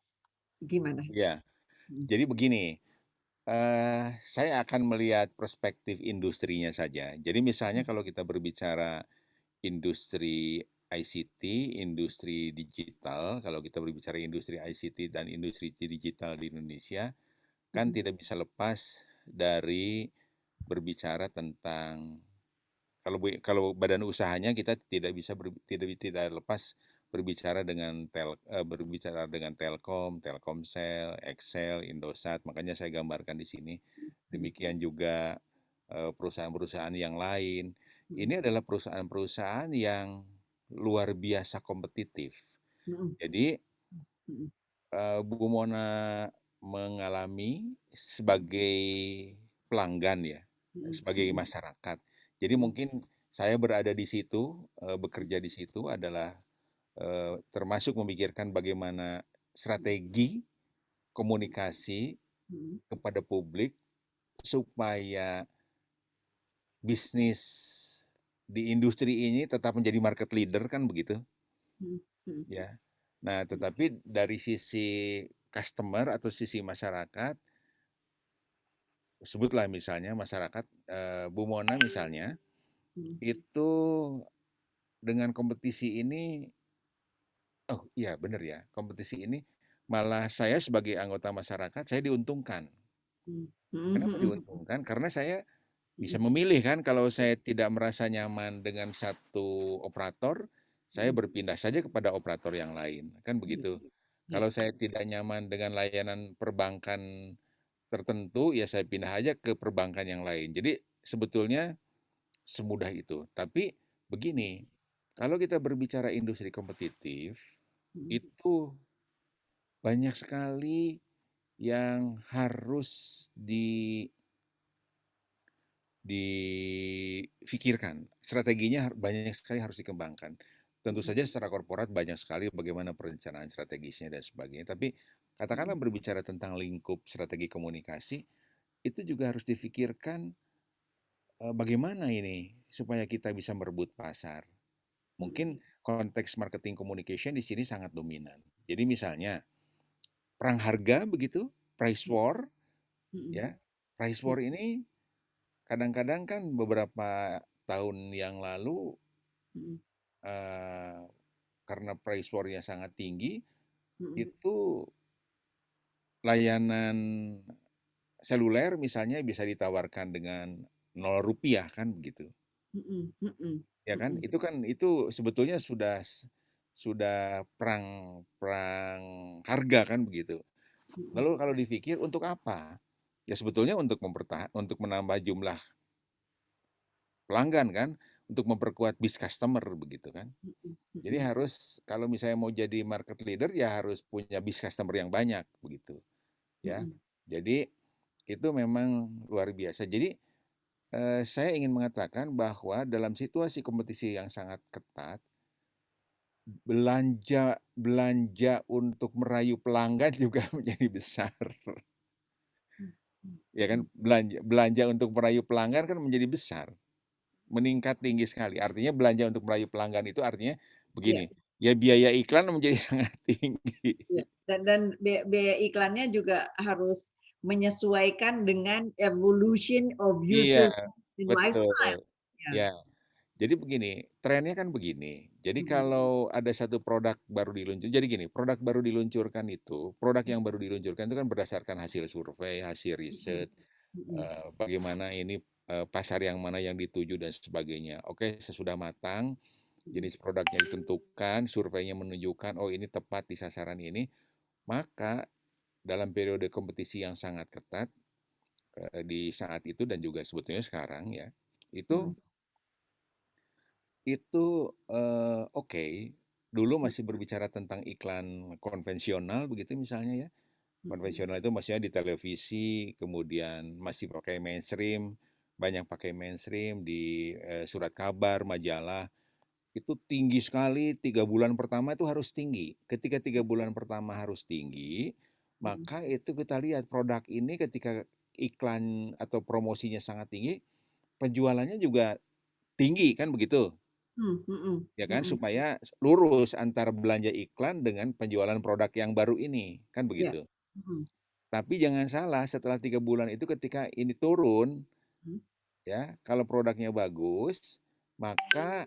gimana? Ya, Mhm, jadi begini, saya akan melihat perspektif industrinya saja. Jadi misalnya kalau kita berbicara industri ICT, industri digital, kalau kita berbicara industri ICT dan industri digital di Indonesia, kan mhm, tidak bisa lepas dari berbicara tentang kalau badan usahanya kita tidak bisa tidak lepas berbicara dengan Telkom, Telkomsel, Excel, Indosat, makanya saya gambarkan di sini. mhm, Demikian juga perusahaan-perusahaan yang lain. mhm, Ini adalah perusahaan-perusahaan yang luar biasa kompetitif. mhm, Jadi mhm, Bu Mona mengalami sebagai pelanggan ya, mhm, sebagai mhm, masyarakat. Jadi mhm, mungkin saya berada di situ, bekerja di situ adalah, termasuk memikirkan bagaimana strategi komunikasi mhm, kepada publik supaya bisnis di industri ini tetap menjadi market leader kan begitu, mhm, mhm, ya. Nah, mhm, tetapi dari sisi customer atau sisi masyarakat, sebutlah misalnya masyarakat, Bu Mona misalnya, mhm, itu dengan kompetisi ini, oh iya bener ya, kompetisi ini malah saya sebagai anggota masyarakat, saya diuntungkan. mhm, Kenapa mhm, diuntungkan? Karena saya bisa mhm, memilih kan, kalau saya tidak merasa nyaman dengan satu operator, saya berpindah saja kepada operator yang lain, kan Iya, begitu. iya. Kalau saya tidak nyaman dengan layanan perbankan tertentu, ya saya pindah aja ke perbankan yang lain. Jadi sebetulnya semudah itu. Tapi begini, kalau kita berbicara industri kompetitif, Mm, itu banyak sekali yang harus difikirkan. Strateginya banyak sekali harus dikembangkan. Tentu mm, saja secara korporat banyak sekali bagaimana perencanaan strategisnya dan sebagainya. Tapi katakanlah mm, berbicara tentang lingkup strategi komunikasi, itu juga harus difikirkan bagaimana ini supaya kita bisa merebut pasar. mm, Mungkin konteks marketing communication di sini sangat dominan. Jadi misalnya perang harga begitu, price mm, war, mm, ya. Price mm, war ini kadang-kadang kan beberapa tahun yang lalu mm, eh, karena price war-nya sangat tinggi, mm, itu layanan seluler misalnya bisa ditawarkan dengan 0 rupiah kan begitu. mm, mm, mm, Ya kan? mm, Itu sebetulnya sudah perang perang harga kan begitu. mm, Lalu kalau dipikir untuk apa? Ya sebetulnya untuk menambah jumlah pelanggan kan, untuk memperkuat base customer begitu kan. mm, Jadi mm, harus kalau misalnya mau jadi market leader ya harus punya base customer yang banyak begitu ya. mm, Jadi itu memang luar biasa. Jadi saya ingin mengatakan bahwa dalam situasi kompetisi yang sangat ketat, belanja belanja untuk merayu pelanggan juga menjadi besar. Ya kan, belanja belanja untuk merayu pelanggan kan menjadi besar, meningkat tinggi sekali. Artinya belanja untuk merayu pelanggan itu artinya iya, begini, ya biaya iklan menjadi sangat tinggi. iya. Dan biaya iklannya juga harus menyesuaikan dengan evolution of Iya, users in lifestyle. betul. Ya. Ya, jadi begini, trennya kan begini. Jadi Mm, kalau ada satu produk baru diluncur, jadi gini, produk baru diluncurkan itu, produk mm, yang baru diluncurkan itu kan berdasarkan hasil survei, hasil mm, riset, mm, bagaimana ini pasar yang mana yang dituju dan sebagainya. Oke, sesudah matang, mm, jenis produknya ditentukan, surveinya menunjukkan, oh ini tepat di sasaran ini, maka dalam periode kompetisi yang sangat ketat di saat itu dan juga sebetulnya sekarang ya, itu mm, oke. Dulu masih berbicara tentang iklan konvensional begitu misalnya ya. mm, Konvensional itu maksudnya di televisi, kemudian masih pakai mainstream, banyak pakai mainstream di surat kabar, majalah. Itu tinggi sekali, 3 bulan pertama itu harus tinggi. Ketika 3 bulan pertama harus tinggi, mm, maka itu kita lihat produk ini ketika iklan atau promosinya sangat tinggi, penjualannya juga tinggi kan begitu. mm, mm, Ya kan, mm. supaya lurus antara belanja iklan dengan penjualan produk yang baru ini, kan Ya. begitu. Mm, Tapi jangan salah, setelah 3 bulan itu ketika ini turun, mm, ya, kalau produknya bagus, maka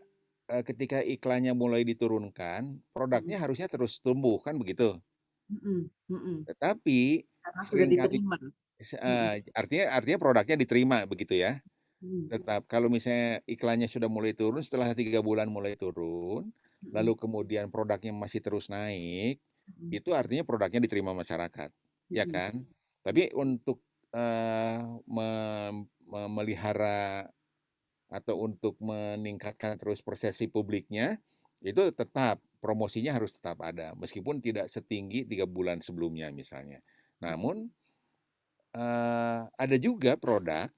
ketika iklannya mulai diturunkan, mm, produknya harusnya terus tumbuh, kan begitu. mm, mm. Tetapi Karena sudah seringkali diterima. Mm, artinya artinya produknya diterima begitu ya. mm, Tetap kalau misalnya iklannya sudah mulai turun, setelah 3 bulan mulai turun, lalu mm, kemudian produknya masih terus naik, mm, itu artinya produknya diterima masyarakat, ya mm, kan? Tapi untuk memelihara atau untuk meningkatkan terus persepsi publiknya, itu tetap promosinya harus tetap ada, meskipun tidak setinggi 3 bulan sebelumnya misalnya. Namun ada juga produk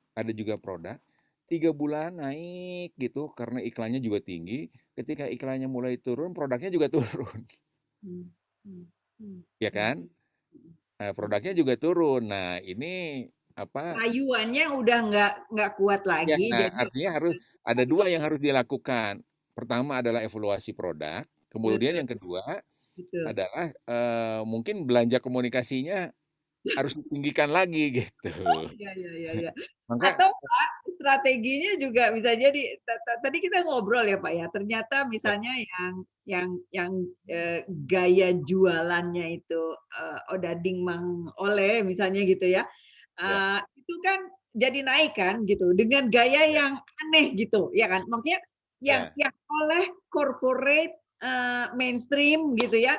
3 bulan naik gitu karena iklannya juga tinggi. Ketika iklannya mulai turun, produknya juga turun, mm, mm, mm, ya mm, kan? Nah, mm. produknya juga turun. Nah, ini apa? Rayuannya udah nggak kuat Ya, lagi, nah jadi artinya harus ada dua yang harus dilakukan. Pertama adalah evaluasi produk, kemudian betul, yang kedua betul. adalah mungkin belanja komunikasinya harus ditinggikan lagi gitu. Iya, iya, iya, iya. Maka Atau Pak, strateginya juga bisa jadi tadi kita ngobrol ya Pak ya, ternyata ya, misalnya yang gaya jualannya itu odading mang oleh misalnya gitu ya, ya, itu kan jadi naik kan gitu dengan gaya ya, yang aneh gitu, ya kan? Maksudnya yang ya, oleh corporate mainstream gitu ya,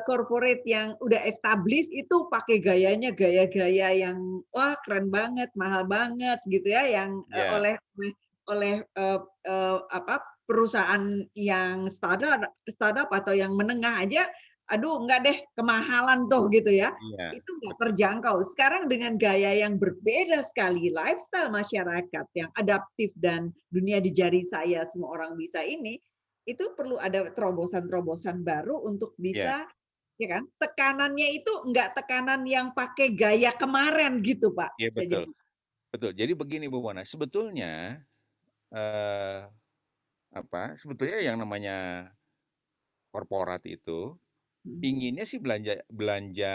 corporate yang udah established itu pakai gayanya gaya-gaya yang wah keren banget, mahal banget gitu ya, yang, Ya, oleh apa, perusahaan yang startup atau yang menengah aja, aduh enggak deh, kemahalan tuh gitu ya. iya, Itu nggak betul. terjangkau. Sekarang dengan gaya yang berbeda sekali, lifestyle masyarakat yang adaptif dan dunia di jari saya, semua orang bisa ini, itu perlu ada terobosan-terobosan baru untuk Iya, bisa ya kan, tekanannya itu enggak tekanan yang pakai gaya kemarin gitu, Pak, iya bisa betul, jadi. betul. Jadi begini Bu Mona, sebetulnya, eee, sebetulnya yang namanya korporat itu Mhm, inginnya sih belanja belanja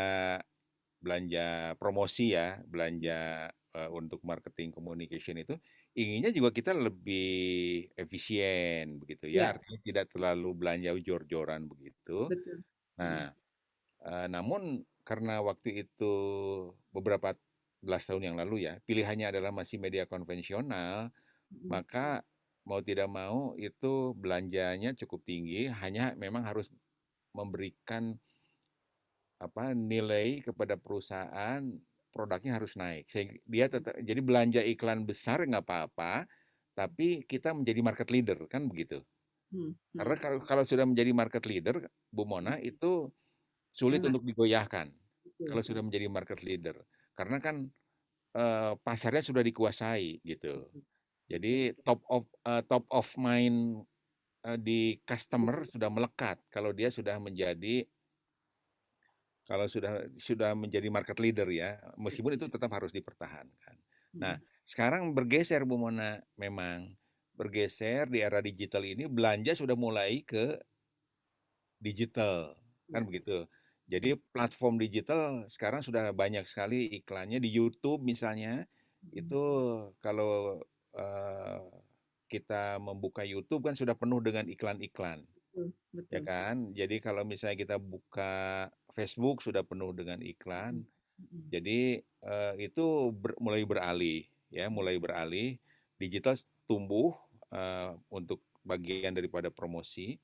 belanja promosi ya, belanja, untuk marketing communication itu, inginnya juga kita lebih efisien begitu ya, iya, artinya tidak terlalu belanja jor-joran begitu. betul. Mhm, Nah, namun karena waktu itu beberapa belas tahun yang lalu ya, pilihannya adalah masih media konvensional, mhm, maka mau tidak mau itu belanjanya cukup tinggi, hanya memang harus memberikan nilai kepada perusahaan, produknya harus naik. Dia tetap jadi belanja iklan besar nggak apa-apa, tapi kita menjadi market leader, kan begitu. mhm, Karena mhm, kalau kalau sudah menjadi market leader, Bu Mona, mhm, itu sulit enak, untuk digoyahkan betul, kalau sudah menjadi market leader. Karena kan, pasarnya sudah dikuasai gitu. betul, betul, Jadi top of mind, di customer sudah melekat kalau dia sudah menjadi kalau sudah menjadi market leader ya, meskipun itu tetap harus dipertahankan. Nah, mhm, sekarang bergeser Bu Mona, memang bergeser di era digital ini belanja sudah mulai ke digital, kan iya, begitu. Jadi platform digital sekarang sudah banyak sekali iklannya di YouTube misalnya, mhm, itu kalau, eee, kita membuka YouTube kan sudah penuh dengan iklan-iklan. betul, Ya betul, kan? Jadi kalau misalnya kita buka Facebook sudah penuh dengan iklan. mhm, mhm, Jadi itu mulai beralih ya, mhm, mulai beralih. Digital tumbuh untuk bagian daripada promosi.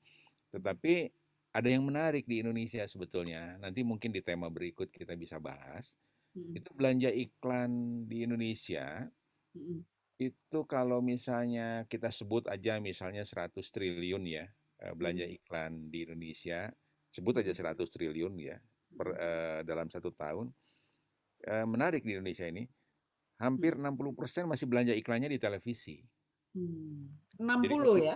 Tetapi ada yang menarik di Indonesia sebetulnya. Nanti mungkin di tema berikut kita bisa bahas. mhm, Itu belanja iklan di Indonesia mhm, itu kalau misalnya kita sebut aja misalnya 100 triliun ya, belanja mhm, iklan di Indonesia, sebut aja mhm, 100 triliun ya, mhm, dalam 1 tahun. Menarik di Indonesia ini, mhm, hampir 60% masih belanja iklannya di televisi. Jadi 60 ya?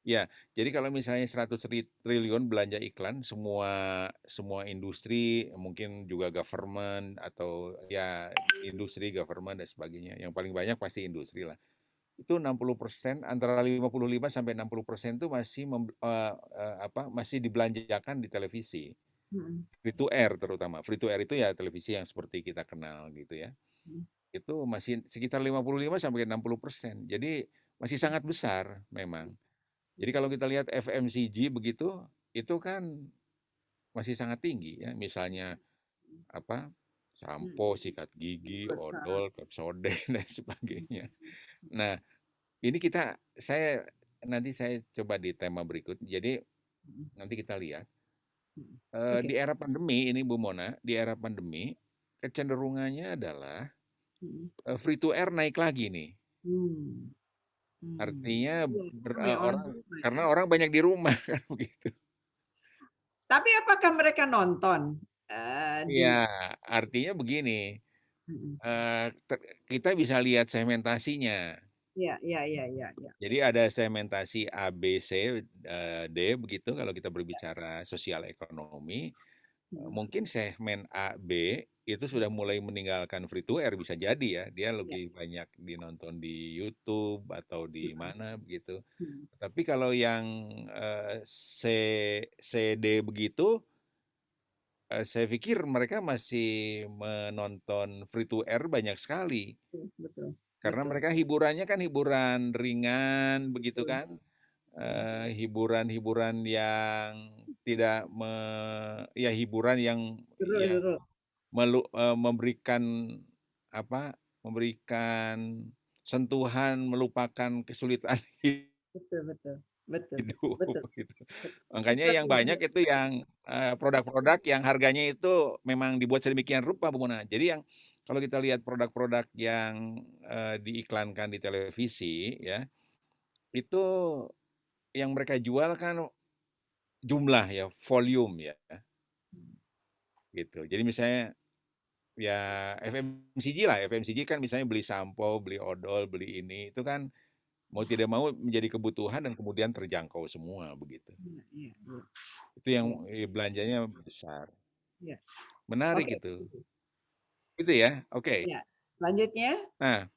ya, jadi kalau misalnya 100 triliun belanja iklan, semua semua industri, mungkin juga government atau ya industri, government dan sebagainya, yang paling banyak pasti industri lah. Itu 60%, antara 55 sampai 60% itu masih dibelanjakan di televisi. Mhm, Free to air terutama. Free to air itu ya televisi yang seperti kita kenal gitu ya. mhm, Itu masih sekitar 55 sampai 60%. Jadi masih mhm, sangat besar memang. Jadi kalau kita lihat FMCG begitu, itu kan masih sangat tinggi ya. Misalnya apa? Sampo, mhm, sikat gigi, betul. odol, Pepsodent dan sebagainya. Nah, ini nanti saya coba di tema berikut. Jadi Mhm, nanti kita lihat mhm. Oke. di era pandemi ini Bu Mona, di era pandemi kecenderungannya adalah Mhm. free to air naik lagi nih. Mmm, Artinya iya, namanya orang orang di rumah ya. karena orang banyak di rumah kan begitu. Tapi apakah mereka nonton, di Iya, artinya begini, mhm, kita bisa lihat segmentasinya. iya, iya, iya, iya, iya, Jadi ada segmentasi A, B, C, D begitu kalau kita berbicara sosial ekonomi. mhm, Mungkin segmen A, B itu sudah mulai meninggalkan free to air bisa jadi ya, dia iya, lebih banyak dinonton di YouTube atau di mhm, mana begitu. mhm, Tapi kalau yang C, D begitu, saya pikir mereka masih menonton free to air banyak sekali. betul, betul, Karena betul, mereka hiburannya kan hiburan ringan begitu betul, kan, mhm, hiburan-hiburan yang tidak ya hiburan seru, yang seru, memberikan apa, memberikan sentuhan melupakan kesulitan betul, betul, betul, Gitu, betul. gitu. Makanya yang banyak Setuju. itu yang, produk-produk yang harganya itu memang dibuat sedemikian rupa, Bu Mona. Jadi yang kalau kita lihat produk-produk yang, diiklankan di televisi ya, itu yang mereka jual kan jumlah ya, volume ya, gitu. Jadi misalnya ya FMCG lah, FMCG kan misalnya beli sampo, beli odol, beli ini, itu kan mau tidak mau menjadi kebutuhan dan kemudian terjangkau semua begitu. Iya, iya, iya, Itu yang iya, belanjanya besar. iya. Menarik Oke, itu. setuju. Itu ya, oke. Iya. Selanjutnya, Nah,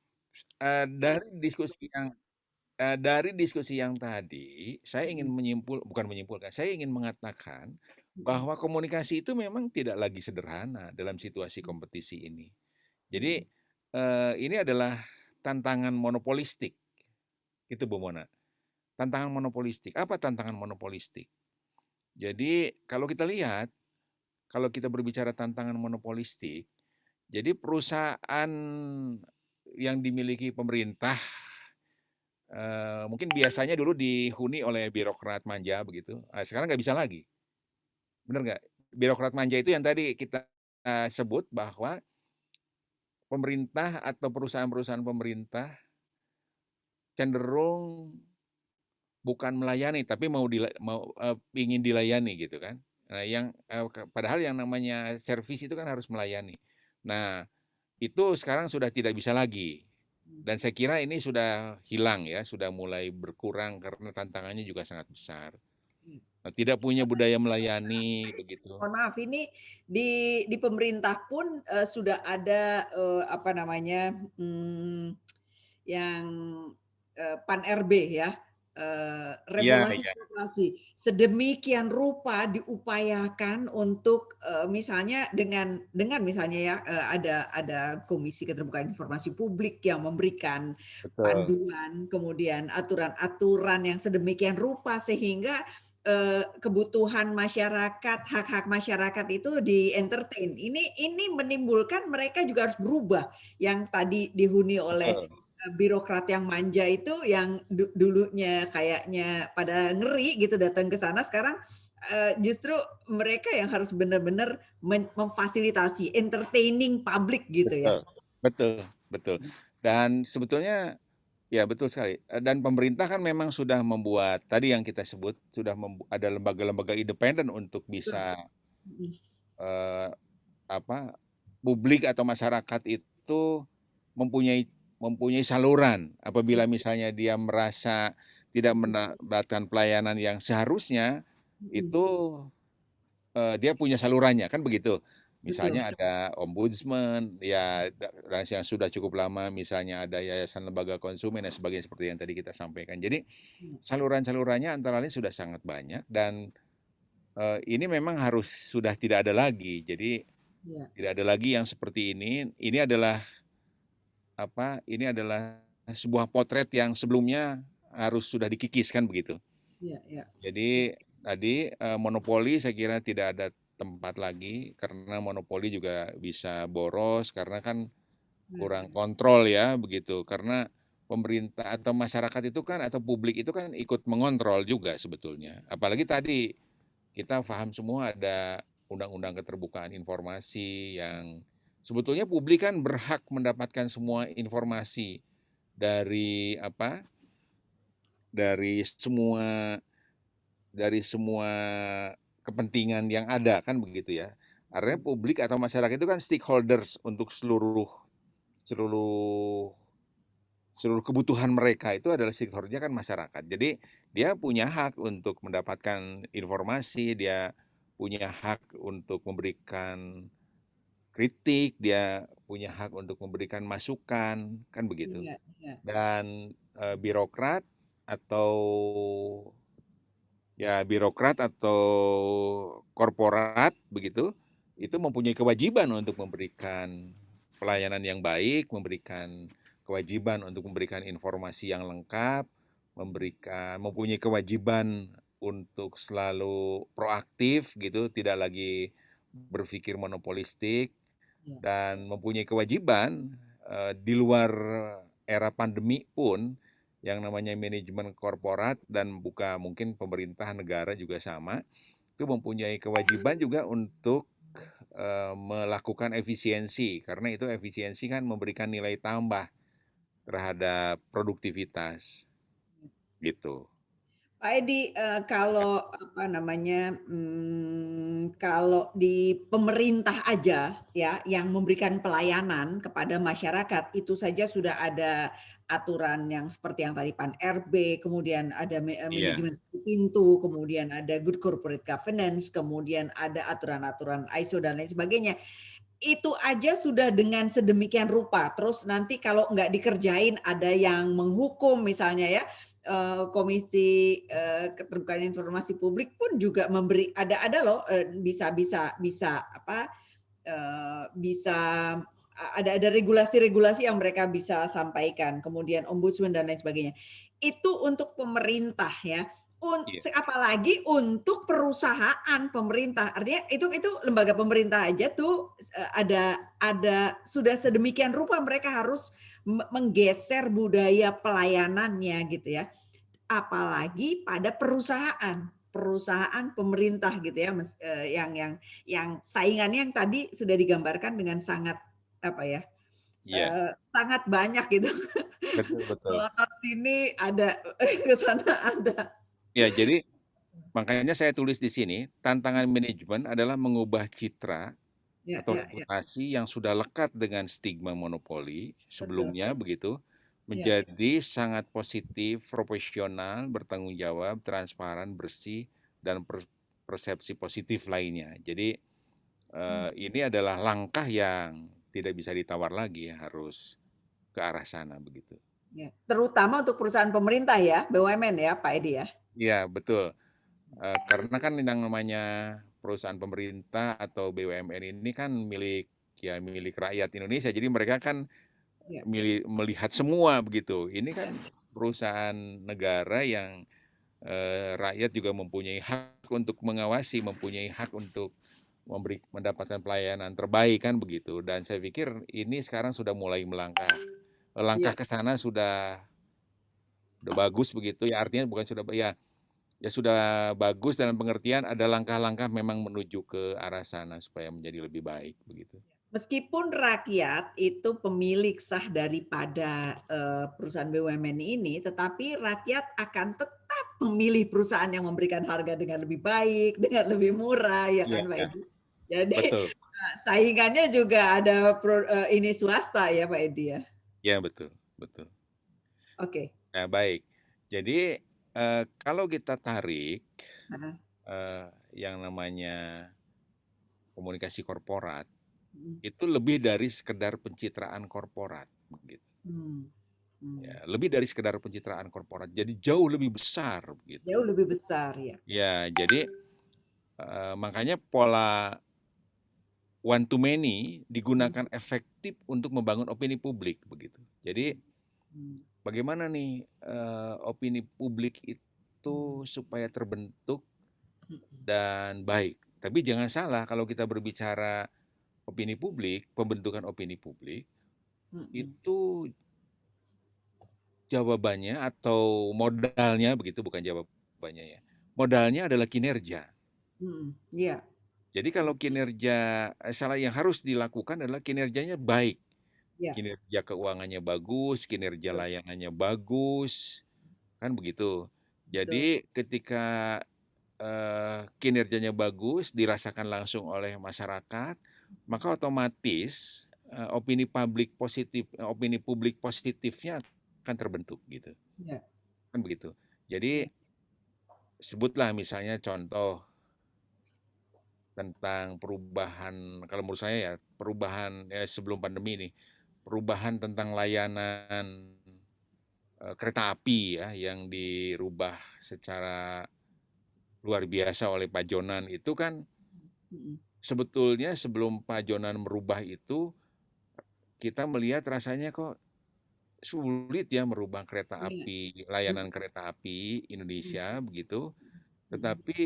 dari diskusi yang tadi, saya ingin mhm, bukan menyimpulkan, saya ingin mengatakan mhm, bahwa komunikasi itu memang tidak lagi sederhana dalam situasi kompetisi ini. Jadi, mhm, ini adalah tantangan monopolistik, itu Bu Mona. Tantangan monopolistik. Apa tantangan monopolistik? Jadi kalau kita lihat, kalau kita berbicara tantangan monopolistik, jadi perusahaan yang dimiliki pemerintah, mungkin biasanya dulu dihuni oleh birokrat manja begitu, sekarang nggak bisa lagi, bener nggak? Birokrat manja itu yang tadi kita, sebut bahwa pemerintah atau perusahaan-perusahaan pemerintah cenderung bukan melayani, tapi ingin dilayani gitu kan. Nah yang, padahal yang namanya servis itu kan harus melayani. Nah, itu sekarang sudah tidak bisa lagi, mhm. dan saya kira ini sudah hilang ya, sudah mulai berkurang karena tantangannya juga sangat besar. Iya. Nah, tidak punya budaya melayani begitu. Mohon maaf ini di pemerintah pun, sudah ada, apa namanya, yang, Pan-RB ya, Iya regulasi iya, birokrasi sedemikian rupa diupayakan untuk, misalnya dengan misalnya ya, ada Komisi Keterbukaan Informasi Publik yang memberikan betul panduan, kemudian aturan-aturan yang sedemikian rupa sehingga kebutuhan masyarakat, hak-hak masyarakat itu di-entertain. Ini menimbulkan mereka juga harus berubah, yang tadi dihuni oleh, betul. birokrat yang manja itu yang dulunya kayaknya pada ngeri gitu datang ke sana, sekarang, justru mereka yang harus benar-benar memfasilitasi, entertaining public gitu ya. Betul, betul, betul. Dan sebetulnya ya betul sekali, dan pemerintah kan memang sudah membuat tadi yang kita sebut, sudah ada lembaga-lembaga independen untuk Betul, bisa, mhm, eee, apa, publik atau masyarakat itu mempunyai mempunyai saluran. Apabila betul, misalnya dia merasa tidak mhm, mendapatkan pelayanan yang seharusnya, mhm, itu dia punya salurannya, kan begitu. betul, Misalnya ada ombudsman, ya dan yang sudah cukup lama misalnya ada yayasan lembaga konsumen dan sebagainya seperti yang tadi kita sampaikan. Jadi iya, saluran-salurannya antara lain sudah sangat banyak dan, ini memang harus sudah tidak ada lagi. Jadi iya, tidak ada lagi yang seperti ini. Ini adalah sebuah potret yang sebelumnya harus sudah dikikis, kan begitu. iya, iya, Jadi tadi, monopoli saya kira tidak ada tempat lagi, karena monopoli juga bisa boros, karena kan kurang nah, kontrol ya, begitu. Karena pemerintah atau masyarakat itu kan atau publik itu kan ikut mengontrol juga sebetulnya. Apalagi tadi kita paham semua ada undang-undang keterbukaan informasi yang sebetulnya publik kan berhak mendapatkan semua informasi dari dari semua dari semua kepentingan yang ada, kan begitu ya. Artinya mhm, publik atau masyarakat itu kan stakeholders untuk seluruh seluruh seluruh kebutuhan mereka itu adalah stakeholder-nya kan masyarakat. Jadi dia punya hak untuk mendapatkan informasi, dia punya hak untuk memberikan kritik, dia punya hak untuk memberikan masukan, kan begitu. iya, iya, Dan, birokrat atau birokrat atau korporat begitu, itu mempunyai kewajiban untuk memberikan pelayanan yang baik, memberikan kewajiban untuk memberikan informasi yang lengkap, mempunyai kewajiban untuk selalu proaktif gitu, tidak lagi berpikir monopolistik, iya, dan mempunyai kewajiban, di luar era pandemi pun yang namanya manajemen korporat dan mungkin pemerintah negara juga sama, itu mempunyai kewajiban juga untuk melakukan efisiensi, karena itu efisiensi kan memberikan nilai tambah terhadap produktivitas gitu. Pak Edi, kalau apa namanya, kalau di pemerintah aja ya, yang memberikan pelayanan kepada masyarakat, itu saja sudah ada aturan yang seperti yang tadi Pan-RB, kemudian ada Iya, manajemen satu pintu, kemudian ada good corporate governance, kemudian ada aturan-aturan ISO dan lain sebagainya. Itu aja sudah dengan sedemikian rupa, terus nanti kalau nggak dikerjain ada yang menghukum misalnya ya, Komisi, Keterbukaan Informasi Publik pun juga ada loh, bisa bisa bisa apa, bisa ada regulasi-regulasi yang mereka bisa sampaikan, kemudian ombudsman dan lain sebagainya. Itu untuk pemerintah ya. iya, Apalagi untuk perusahaan pemerintah, artinya itu lembaga pemerintah aja tuh ada sudah sedemikian rupa mereka harus menggeser budaya pelayanannya gitu ya. Apalagi pada perusahaan, perusahaan pemerintah gitu ya, yang saingannya yang tadi sudah digambarkan dengan sangat apa ya, iya, sangat banyak gitu. betul betul. Melotot sini ada, ke sana ada. Ya, jadi makanya saya tulis di sini, tantangan manajemen adalah mengubah citra Ya atau ya ya, reputasi yang sudah lekat dengan stigma monopoli betul. sebelumnya begitu, Ya ya. menjadi sangat positif, profesional, bertanggung jawab, transparan, bersih, dan persepsi positif lainnya. Jadi Mmm, ini adalah langkah yang tidak bisa ditawar lagi, harus ke arah sana begitu. ya. Terutama untuk perusahaan pemerintah ya, BUMN ya, Pak Edi ya? Iya betul. Karena kan yang namanya perusahaan pemerintah atau BUMN ini kan milik rakyat Indonesia. Jadi mereka kan Ya. melihat semua begitu. Ini kan perusahaan negara yang rakyat juga mempunyai hak untuk mengawasi, mempunyai hak untuk mendapatkan pelayanan terbaik kan begitu. Dan saya pikir ini sekarang sudah mulai langkah Iya. ke sana sudah bagus begitu ya, artinya bukan sudah ya, ya sudah bagus dalam pengertian ada langkah-langkah memang menuju ke arah sana supaya menjadi lebih baik begitu. Meskipun rakyat itu pemilik sah daripada, perusahaan BUMN ini, tetapi rakyat akan tetap memilih perusahaan yang memberikan harga dengan lebih baik, dengan lebih murah, ya Iya, kan, Pak ya, Edi? Jadi, betul. saingannya juga ada ini swasta ya, Pak Edi ya? Ya, betul, betul. Oke. Nah, baik. Jadi kalau kita tarik Heeh. yang namanya komunikasi korporat Mhm. itu lebih dari sekedar pencitraan korporat begitu. Mmm. Mmm. Ya, lebih dari sekedar pencitraan korporat. Jadi jauh lebih besar begitu. Jauh lebih besar ya. Ya, jadi makanya pola one to many Mhm. digunakan efektif untuk membangun opini publik begitu. Jadi Mmm. bagaimana nih opini publik itu Mhm. supaya terbentuk Mhm. dan baik. Tapi jangan salah kalau kita berbicara opini publik, pembentukan opini publik Mhm. itu jawabannya atau modalnya begitu, bukan jawabannya ya. Modalnya adalah kinerja. Mhm. Iya. Jadi kalau kinerja salah yang harus dilakukan adalah kinerjanya baik. Iya, Kinerja keuangannya bagus, kinerja betul layanannya bagus, kan begitu. betul. Jadi ketika kinerjanya bagus, dirasakan langsung oleh masyarakat, maka otomatis opini publik positifnya akan terbentuk gitu. Iya Kan begitu. Jadi iya. sebutlah misalnya contoh tentang perubahan, kalau menurut saya ya perubahan ya sebelum pandemi ini, perubahan tentang layanan kereta api ya yang dirubah secara luar biasa oleh Pak Jonan itu kan Mhm. sebetulnya sebelum Pak Jonan merubah itu kita melihat rasanya kok sulit ya merubah kereta Iya. api, Mhm layanan kereta api mhm Indonesia begitu. mhm. Tetapi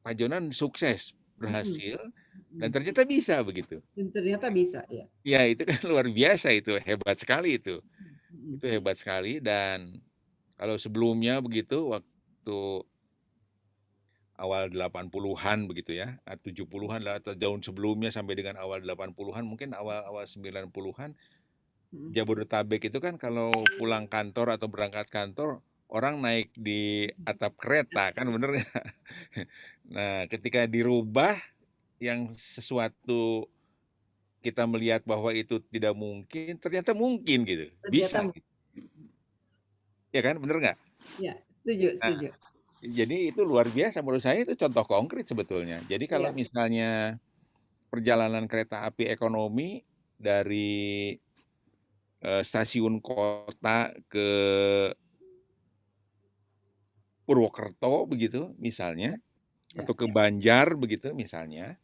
Pak Jonan sukses, Mhm berhasil, dan mhm. ternyata bisa begitu. Dan ternyata bisa ya. Ya itu kan luar biasa itu, hebat sekali itu. Mhm Itu hebat sekali dan Kalau sebelumnya begitu waktu awal 80-an begitu ya, 70-an lah atau tahun sebelumnya sampai dengan awal 80-an, mungkin awal-awal 90-an, Mm. Jabodetabek itu kan kalau pulang kantor atau berangkat kantor, orang naik di atap kereta kan, bener nggak? Nah, ketika dirubah yang sesuatu kita melihat bahwa itu tidak mungkin, ternyata mungkin gitu, Ternyata, bisa gitu. Ya kan, bener nggak? ya, setuju, Nah, setuju. jadi itu luar biasa menurut saya, itu contoh konkret sebetulnya. Jadi kalau Iya, misalnya perjalanan kereta api ekonomi dari stasiun kota ke Purwokerto begitu misalnya, ya, atau ke Banjar begitu misalnya,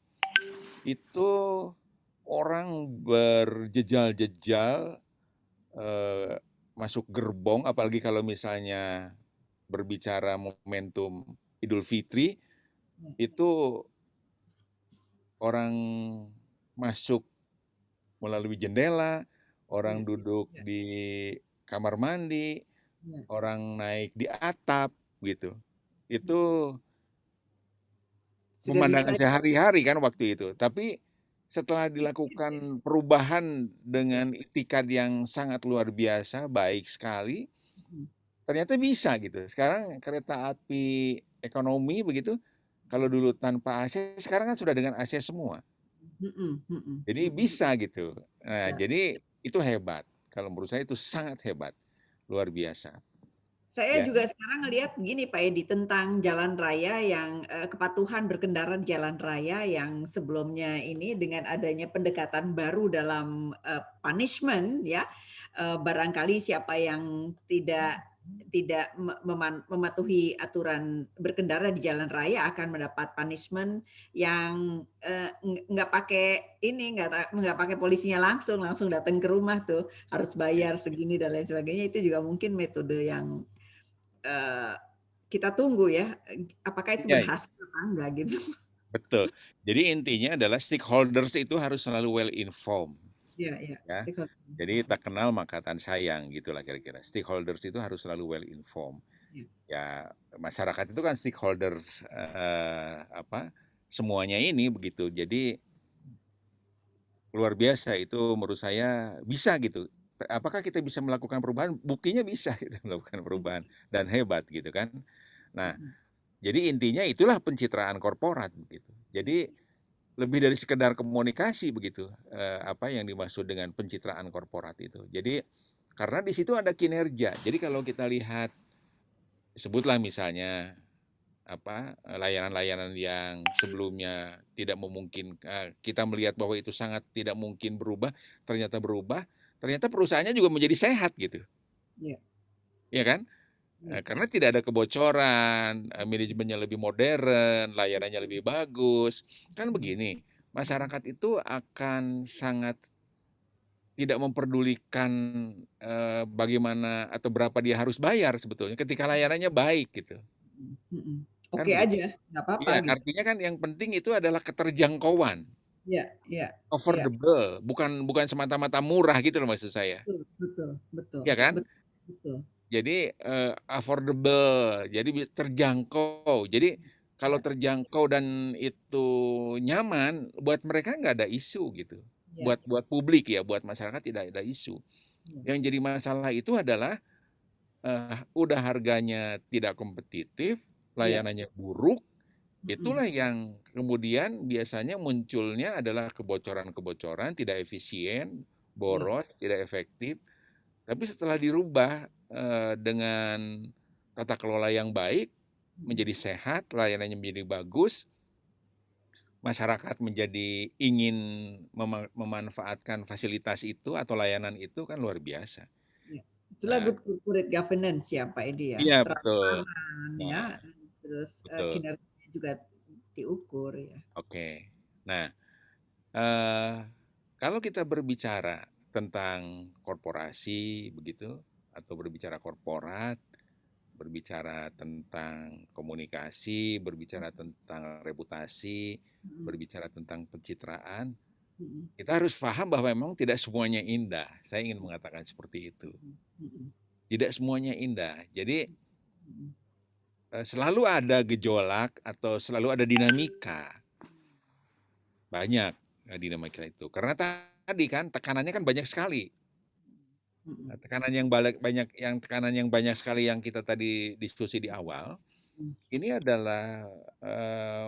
itu orang berjejal-jejal eh, masuk gerbong, apalagi kalau misalnya berbicara momentum Idul Fitri, ya, itu orang masuk melalui jendela, orang ya, duduk ya, di kamar mandi, ya. orang naik di atap gitu. Itu Sudah bisa. pemandangan sehari-hari kan waktu itu. Tapi setelah dilakukan perubahan Ya. dengan itikad yang sangat luar biasa, baik sekali, Mm. ternyata bisa gitu. Sekarang kereta api ekonomi begitu, kalau dulu tanpa AC, sekarang kan sudah dengan AC semua. Mm, mm, Jadi mm. bisa gitu. Nah, Ya. jadi itu hebat. Kalau menurut saya itu sangat hebat, luar biasa. Saya Ya, juga sekarang ngelihat gini Pak Edi tentang jalan raya yang kepatuhan berkendara di jalan raya yang sebelumnya ini dengan adanya pendekatan baru dalam punishment ya, barangkali siapa yang tidak mematuhi aturan berkendara di jalan raya akan mendapat punishment yang nggak pakai ini, nggak pakai polisinya langsung datang ke rumah tuh harus bayar segini dan lain sebagainya. Itu juga mungkin metode yang eh, kita tunggu ya, apakah itu iya, berhasil apa enggak gitu. betul. Jadi intinya adalah stakeholders itu harus selalu well informed, Iya, iya. ya. Jadi tak kenal maka tak sayang gitulah kira-kira. Stakeholders itu harus selalu well informed. Iya. Ya, masyarakat itu kan stakeholders apa? Semuanya ini begitu. Jadi luar biasa itu menurut saya bisa gitu. Apakah kita bisa melakukan perubahan? Buktinya bisa kita melakukan perubahan dan hebat gitu kan. Nah, jadi intinya itulah pencitraan korporat begitu. Jadi lebih dari sekedar komunikasi begitu, apa yang dimaksud dengan pencitraan korporat itu. Jadi karena di situ ada kinerja. Jadi kalau kita lihat, sebutlah misalnya apa layanan-layanan yang sebelumnya tidak memungkinkan, kita melihat bahwa itu sangat tidak mungkin berubah, ternyata perusahaannya juga menjadi sehat gitu, Iya, ya kan? iya. Karena tidak ada kebocoran, manajemennya lebih modern, layanannya lebih bagus. Kan begini, masyarakat itu akan sangat tidak memperdulikan bagaimana atau berapa dia harus bayar sebetulnya ketika layanannya baik gitu. Kan Oke begitu. aja, nggak apa-apa Iya, gitu. artinya kan yang penting itu adalah keterjangkauan, Iya, iya, iya. affordable, bukan bukan semata-mata murah gitu loh maksud saya. Betul, betul, betul, Ya kan? betul, betul. Jadi affordable, jadi terjangkau. Jadi kalau Ya, terjangkau dan itu nyaman, buat mereka nggak ada isu gitu. ya, Buat buat publik ya, buat masyarakat tidak ada isu. ya, Yang jadi masalah itu adalah udah harganya tidak kompetitif, ya. layanannya buruk, Mm-mm. itulah yang kemudian biasanya munculnya adalah kebocoran-kebocoran, tidak efisien, Ya, boros, tidak efektif. Tapi setelah dirubah dengan tata kelola yang baik, menjadi sehat, layanannya menjadi bagus, masyarakat menjadi ingin memanfaatkan fasilitas itu atau layanan itu kan luar biasa. ya. Itulah Nah, good corporate governance ya Pak Edi ya, iya betul. transparan ya, Nah, terus betul. kinerjanya juga diukur ya. Oke. Nah, eh, kalau kita berbicara tentang korporasi begitu atau berbicara korporat, berbicara tentang komunikasi, berbicara tentang reputasi, Mm-mm. berbicara tentang pencitraan, Mm-mm. kita harus paham bahwa memang tidak semuanya indah. Saya ingin mengatakan seperti itu. Mm-mm. Tidak semuanya indah. Jadi Mm, selalu ada gejolak atau selalu ada dinamika. Banyak dinamika itu. Karena tadi kan tekanannya kan banyak sekali. mm, Tekanan yang banyak sekali yang kita tadi diskusi di awal, mm, ini adalah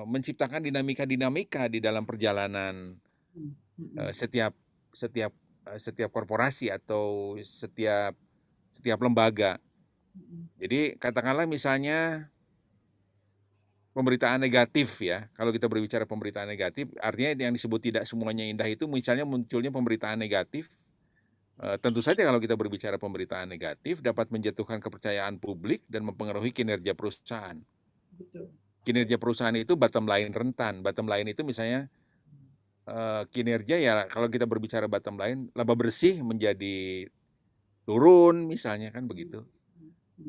menciptakan dinamika-dinamika di dalam perjalanan mm, mm, setiap setiap setiap korporasi atau setiap lembaga. mm, Jadi katakanlah misalnya pemberitaan negatif ya. Kalau kita berbicara pemberitaan negatif, artinya yang disebut tidak semuanya indah itu misalnya munculnya pemberitaan negatif. Tentu saja kalau kita berbicara pemberitaan negatif dapat menjatuhkan kepercayaan publik dan mempengaruhi kinerja perusahaan. betul. Kinerja perusahaan itu bottom line rentan. Bottom line itu misalnya kinerja ya kalau kita berbicara bottom line, laba bersih menjadi turun misalnya kan Mm, begitu.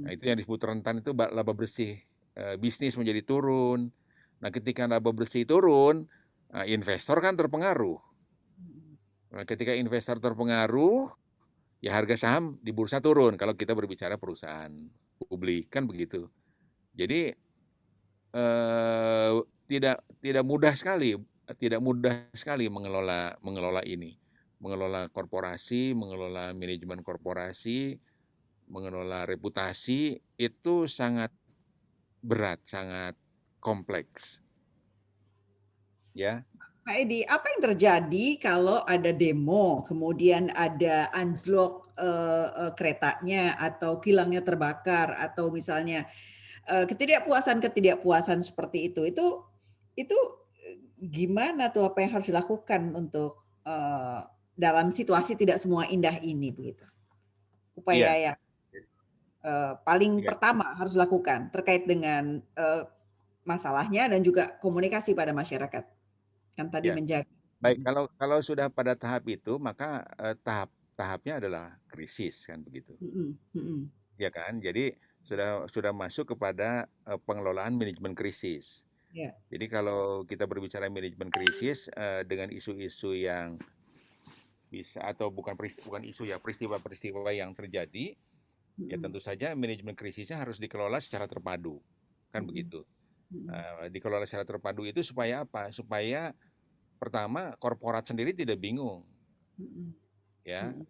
Nah, mm, itu yang disebut rentan itu laba bersih. Bisnis menjadi turun. Nah, ketika laba bersih turun, investor kan terpengaruh. mm, Nah, ketika investor terpengaruh, ya harga saham di bursa turun kalau kita berbicara perusahaan publik kan begitu. Jadi eh, tidak mudah sekali, mengelola ini, mengelola korporasi, mengelola manajemen korporasi, mengelola reputasi itu sangat berat, sangat kompleks, ya. Pak Edi, apa yang terjadi kalau ada demo, kemudian ada anjlok keretanya, atau kilangnya terbakar, atau misalnya ketidakpuasan seperti itu? Itu gimana tuh, apa yang harus dilakukan untuk dalam situasi tidak semua indah ini begitu? Upaya Iya, yang paling iya, pertama harus dilakukan terkait dengan masalahnya dan juga komunikasi pada masyarakat. Kan tadi iya. menjaga. Baik, kalau kalau sudah pada tahap itu, maka tahapnya adalah krisis kan begitu, Mhm, mhm. ya kan? Jadi sudah masuk kepada pengelolaan manajemen krisis. Ya. Jadi kalau kita berbicara manajemen krisis dengan isu-isu yang bisa atau bukan isu ya peristiwa-peristiwa yang terjadi, ya Mhm, tentu saja manajemen krisisnya harus dikelola secara terpadu, kan mhm, begitu. mhm, Dikelola secara terpadu itu supaya apa? Supaya pertama korporat sendiri tidak bingung, mhm, ya, mhm.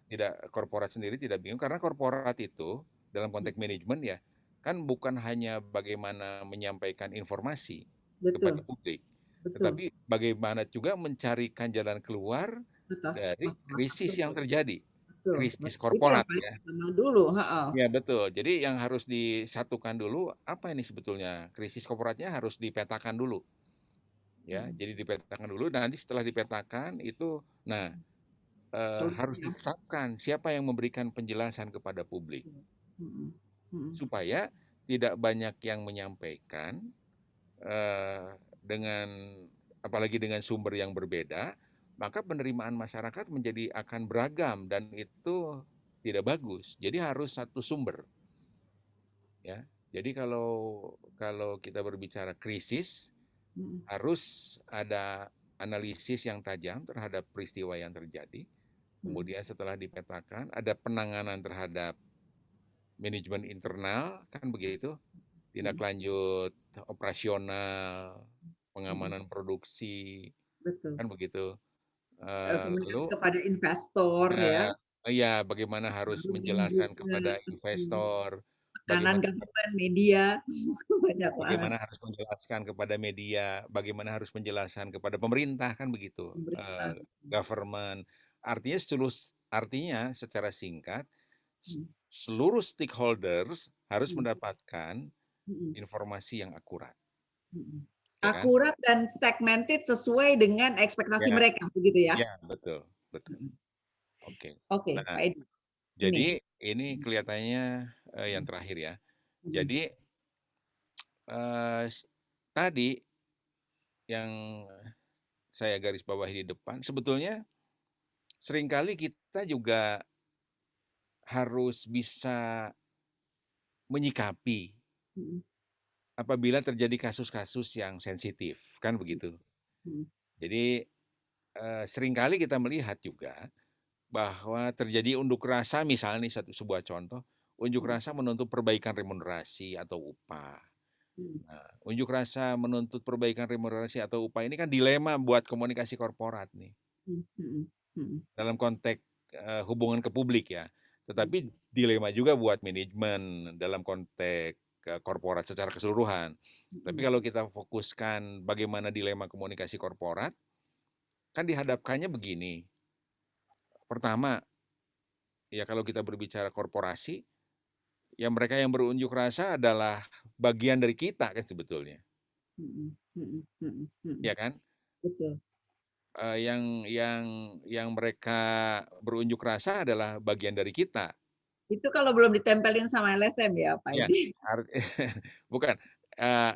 korporat sendiri tidak bingung karena korporat itu dalam konteks manajemen ya kan bukan hanya bagaimana menyampaikan informasi kepada Betul, publik, betul. tetapi bagaimana juga mencarikan jalan keluar Atas dari masalah krisis yang tersebut. terjadi, Betul, krisis betul. Itu yang korporat paling ya. utama dulu, heeh. Ya betul. Jadi yang harus disatukan dulu apa ini sebetulnya krisis korporatnya harus dipetakan dulu, ya. Mhm. Jadi dipetakan dulu. Nanti setelah dipetakan itu, nah harus Solusinya. ditetapkan siapa yang memberikan penjelasan kepada publik Mhm, mhm, supaya tidak banyak yang menyampaikan dengan apalagi dengan sumber yang berbeda, maka penerimaan masyarakat menjadi akan beragam dan itu tidak bagus. Jadi harus satu sumber, ya. Jadi kalau kalau kita berbicara krisis, mhm, harus ada analisis yang tajam terhadap peristiwa yang terjadi. mhm, Kemudian setelah dipetakan, ada penanganan terhadap manajemen internal, kan begitu, tindak mhm, lanjut operasional, mhm. pengamanan produksi, Betul. kan begitu. Komunikasi Lalu kepada investor ya, ya, ya bagaimana harus lalu menjelaskan juga kepada investor, tekanan bagaimana government, media, banyaklah bagaimana harus menjelaskan kepada media, bagaimana harus menjelaskan kepada pemerintah kan begitu, pemerintah. government. Artinya secara singkat Mhm, seluruh stakeholders harus mhm, mendapatkan mhm, informasi yang akurat, mhm. ya kan? Akurat dan segmented sesuai dengan ekspektasi Ya, mereka, begitu ya? ya betul, betul. Mhm. Oke. Oke, Nah, Pak Edi, ini. jadi ini Mhm, kelihatannya yang mhm, terakhir ya. mhm, Jadi eh, s- tadi yang saya garis bawahi di depan, sebetulnya seringkali kita juga harus bisa menyikapi mhm, apabila terjadi kasus-kasus yang sensitif, kan begitu. mhm, Jadi seringkali kita melihat juga bahwa terjadi unjuk rasa misalnya nih sebuah contoh, unjuk rasa menuntut perbaikan remunerasi atau upah. Nah, unjuk rasa menuntut perbaikan remunerasi atau upah ini kan dilema buat komunikasi korporat nih, dalam konteks hubungan ke publik ya. Tetapi dilema juga buat manajemen dalam konteks korporat secara keseluruhan. Tapi kalau kita fokuskan bagaimana dilema komunikasi korporat, kan dihadapkannya begini. Pertama, ya kalau kita berbicara korporasi, ya mereka yang berunjuk rasa adalah bagian dari kita kan sebetulnya, ya kan? Betul. Yang mereka berunjuk rasa adalah bagian dari kita. Itu kalau belum ditempelin sama LSM ya, Pak Ya, Edi? bukan.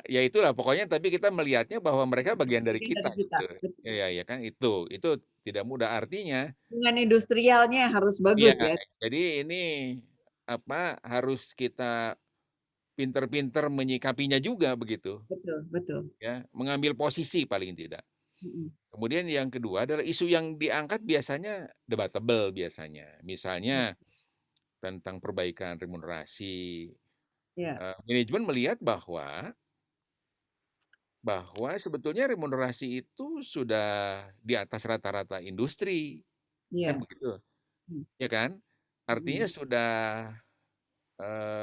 Ya itulah pokoknya. Tapi kita melihatnya bahwa mereka bagian dari Bagian dari kita kita, gitu. betul. Ya, ya kan itu tidak mudah artinya. Hubungan industrialnya harus Ya, bagus ya. jadi ini apa harus kita pinter-pinter menyikapinya juga begitu. Betul, betul. Ya, mengambil posisi paling tidak. Mhm. Kemudian yang kedua adalah isu yang diangkat biasanya debatable biasanya. Ya, Misalnya tentang perbaikan remunerasi. ya, Manajemen melihat bahwa sebetulnya remunerasi itu sudah di atas rata-rata industri, kan ya. begitu, Mhm, ya kan? Artinya mhm, sudah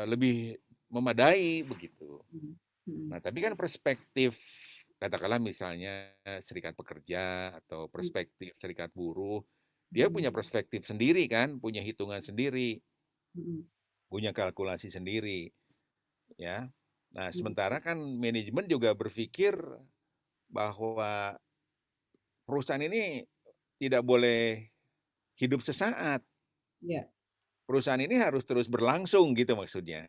lebih memadai begitu. mhm, mhm, Nah, tapi kan perspektif katakanlah misalnya serikat pekerja atau mhm, perspektif serikat buruh, dia mhm, punya perspektif sendiri kan, punya hitungan sendiri, mhm, punya kalkulasi sendiri, ya. Nah, mhm. sementara kan manajemen juga berpikir bahwa perusahaan ini tidak boleh hidup sesaat. Ya. Perusahaan ini harus terus berlangsung gitu maksudnya.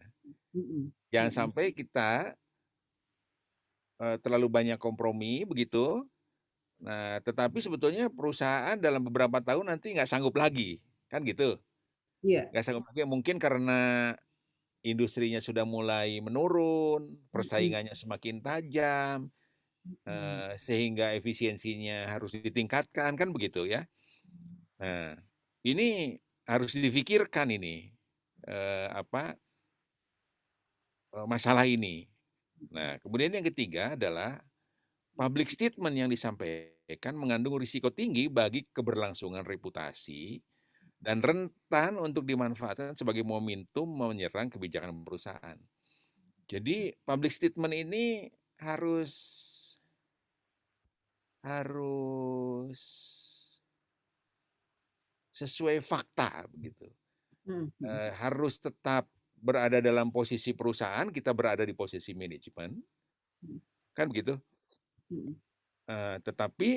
Mhm, Jangan mhm. sampai kita terlalu banyak kompromi begitu. Nah, tetapi sebetulnya perusahaan dalam beberapa tahun nanti nggak sanggup lagi, kan gitu. Iya. Nggak sanggup lagi mungkin karena industrinya sudah mulai menurun, Mhm, persaingannya semakin tajam, mhm. sehingga efisiensinya harus ditingkatkan, kan begitu ya. Nah, ini harus difikirkan ini apa masalah ini. Nah, kemudian yang ketiga adalah public statement yang disampaikan mengandung risiko tinggi bagi keberlangsungan reputasi dan rentan untuk dimanfaatkan sebagai momentum menyerang kebijakan perusahaan. Jadi public statement ini harus harus sesuai fakta begitu. Mhm, mhm, Harus tetap berada dalam posisi perusahaan, kita berada di posisi manajemen, mhm, kan begitu. mhm, Tetapi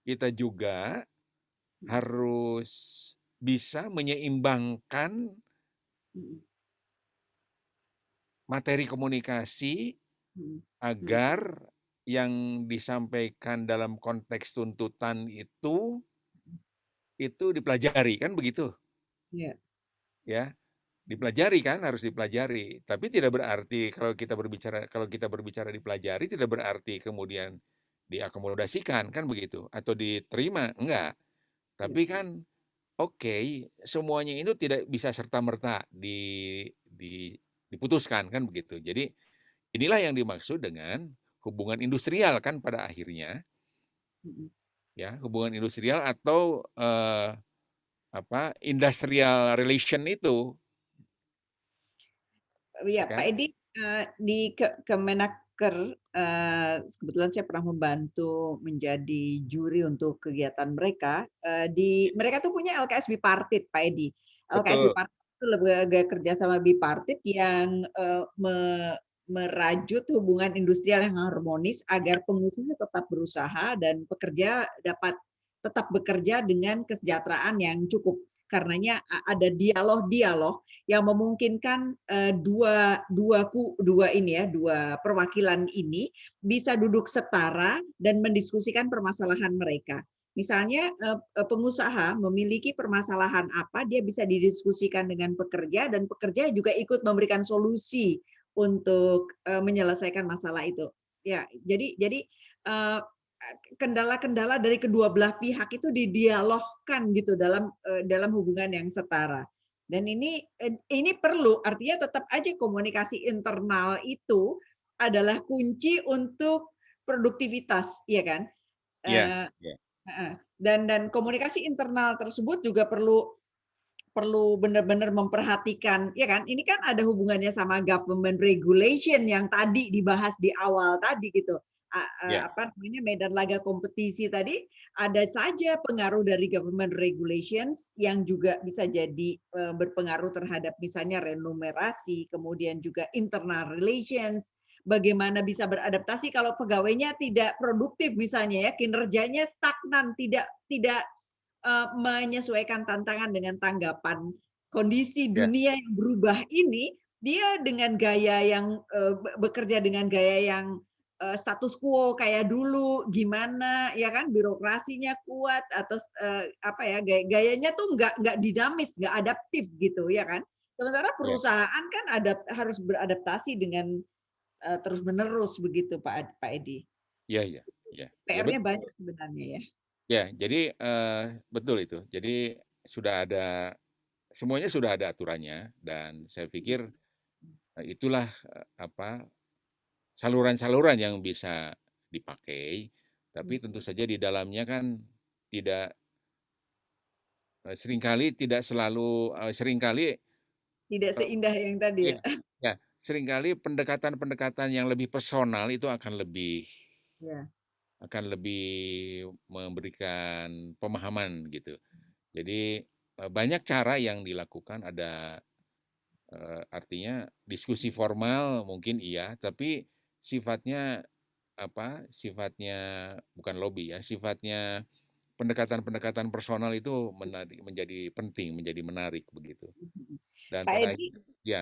kita juga mhm, harus bisa menyeimbangkan mhm, materi komunikasi mhm, mhm. agar yang disampaikan dalam konteks tuntutan itu dipelajari, kan begitu, Iya, ya. Dipelajari kan, harus dipelajari. Tapi tidak berarti kalau kita berbicara dipelajari tidak berarti kemudian diakomodasikan, kan begitu, atau diterima, enggak. iya, Tapi kan oke, semuanya itu tidak bisa serta-merta diputuskan, kan begitu. Jadi inilah yang dimaksud dengan hubungan industrial kan pada akhirnya, mhm. ya, hubungan industrial atau industrial relation itu, ya Iya, Pak kan? Edi, di Kemenaker, kebetulan saya pernah membantu menjadi juri untuk kegiatan mereka, mereka tuh punya LKS bipartit, Pak Edi. LKS Betul. bipartit itu lembaga kerjasama bipartit yang, merajut hubungan industrial yang harmonis agar pengusaha tetap berusaha dan pekerja dapat tetap bekerja dengan kesejahteraan yang cukup. Karenanya ada dialog-dialog yang memungkinkan dua perwakilan ini bisa duduk setara dan mendiskusikan permasalahan mereka. Misalnya pengusaha memiliki permasalahan apa, dia bisa didiskusikan dengan pekerja dan pekerja juga ikut memberikan solusi untuk menyelesaikan masalah itu. Ya, jadi kendala-kendala dari kedua belah pihak itu didialogkan gitu dalam hubungan yang setara. Dan ini perlu, artinya tetap aja komunikasi internal itu adalah kunci untuk produktivitas, ya kan? Iya, Eee, iya, heeh, dan komunikasi internal tersebut juga perlu perlu benar-benar memperhatikan, ya kan? Ini kan ada hubungannya sama government regulation yang tadi dibahas di awal tadi gitu. iya, Apa namanya, medan laga kompetisi tadi, ada saja pengaruh dari government regulations yang juga bisa jadi, berpengaruh terhadap misalnya remunerasi, kemudian juga internal relations, bagaimana bisa beradaptasi kalau pegawainya tidak produktif misalnya ya, kinerjanya stagnan, tidak menyesuaikan tantangan dengan tanggapan kondisi iya, dunia yang berubah ini, dia dengan gaya yang, bekerja dengan gaya yang, status quo kayak dulu, gimana ya kan, birokrasinya kuat atau apa ya, gayanya tuh nggak dinamis, nggak adaptif gitu ya kan. Sementara iya, perusahaan kan harus beradaptasi dengan, terus-menerus begitu Pak Edi. iya, iya, iya, iya, PR-nya banyak sebenarnya ya. ya, jadi, betul itu. Jadi sudah ada semuanya sudah ada aturannya dan saya pikir, itulah, apa, saluran-saluran yang bisa dipakai, tapi tentu saja di dalamnya kan tidak, seringkali tidak selalu, seringkali, Tidak eee, seindah yang tadi iya, ya. ya, seringkali pendekatan-pendekatan yang lebih personal itu Iya. akan lebih memberikan pemahaman gitu. Jadi, banyak cara yang dilakukan ada, artinya diskusi formal mungkin iya, tapi sifatnya apa, sifatnya bukan lobby ya, sifatnya pendekatan-pendekatan personal itu menjadi penting, menjadi menarik begitu. Dan Pak pada Edi, akhirnya ya,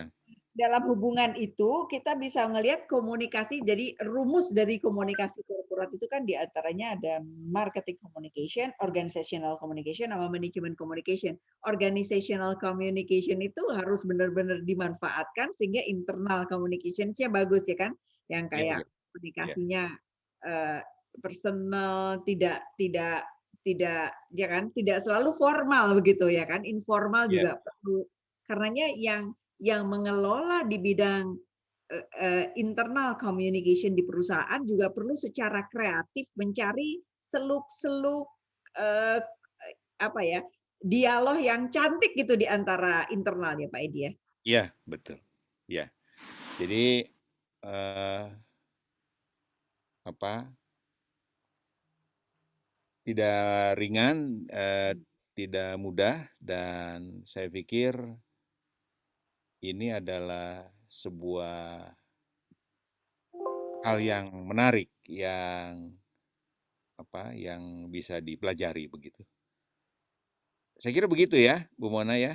dalam hubungan itu kita bisa melihat komunikasi, jadi rumus dari komunikasi korporat itu kan diantaranya ada marketing communication, organizational communication, sama management communication. Organizational communication itu harus benar-benar dimanfaatkan sehingga internal communication-nya bagus ya kan, yang iya, kayak iya, iya, komunikasinya eh, personal, tidak tidak ya kan, tidak selalu formal begitu ya kan, informal iya, juga perlu. Karenanya yang mengelola di bidang, internal communication di perusahaan juga perlu secara kreatif mencari seluk-seluk, eee, apa ya, dialog yang cantik gitu di antara internal ya, Pak Edi, ya? iya, betul. Iya. Jadi, eee, apa, tidak ringan, tidak mudah dan saya pikir ini adalah sebuah hal yang menarik yang apa, yang bisa dipelajari begitu. Saya kira begitu ya, Bu Mona ya?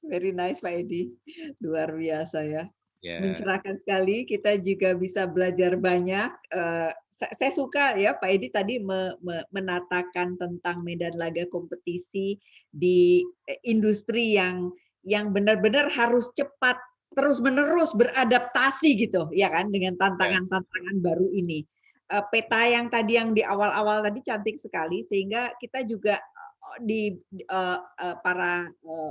Very nice Pak Edi, luar biasa ya. Ya, Mencerahkan sekali, kita juga bisa belajar banyak, saya suka ya Pak Edi tadi menatakan tentang medan laga kompetisi di, industri yang benar-benar harus cepat, terus-menerus beradaptasi gitu, ya kan, dengan ya, tantangan-tantangan baru ini. Peta yang tadi yang di awal-awal tadi cantik sekali, sehingga kita juga, di para,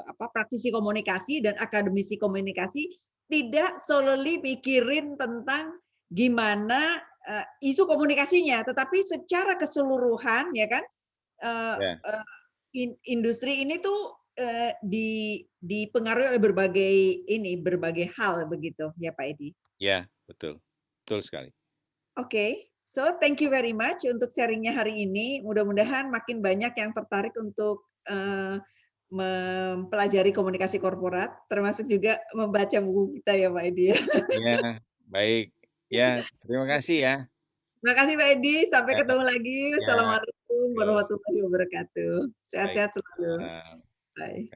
apa, praktisi komunikasi dan akademisi komunikasi tidak solely mikirin tentang gimana, isu komunikasinya, tetapi secara keseluruhan ya kan, eee ya, eee, industri ini tuh, dipengaruhi oleh berbagai berbagai hal begitu ya, Pak Edi. ya, betul, betul sekali. Oke, so thank you very much untuk sharing-nya hari ini. Mudah-mudahan makin banyak yang tertarik untuk, mempelajari komunikasi korporat, termasuk juga membaca buku kita ya, Pak Edi, ya. Ya, baik. Ya, terima kasih ya. Terima kasih Pak Edi, sampai Ya, ketemu lagi. ya, Wassalamualaikum yuk, warahmatullahi wabarakatuh. baik. Sehat-sehat selalu. Eee Bye.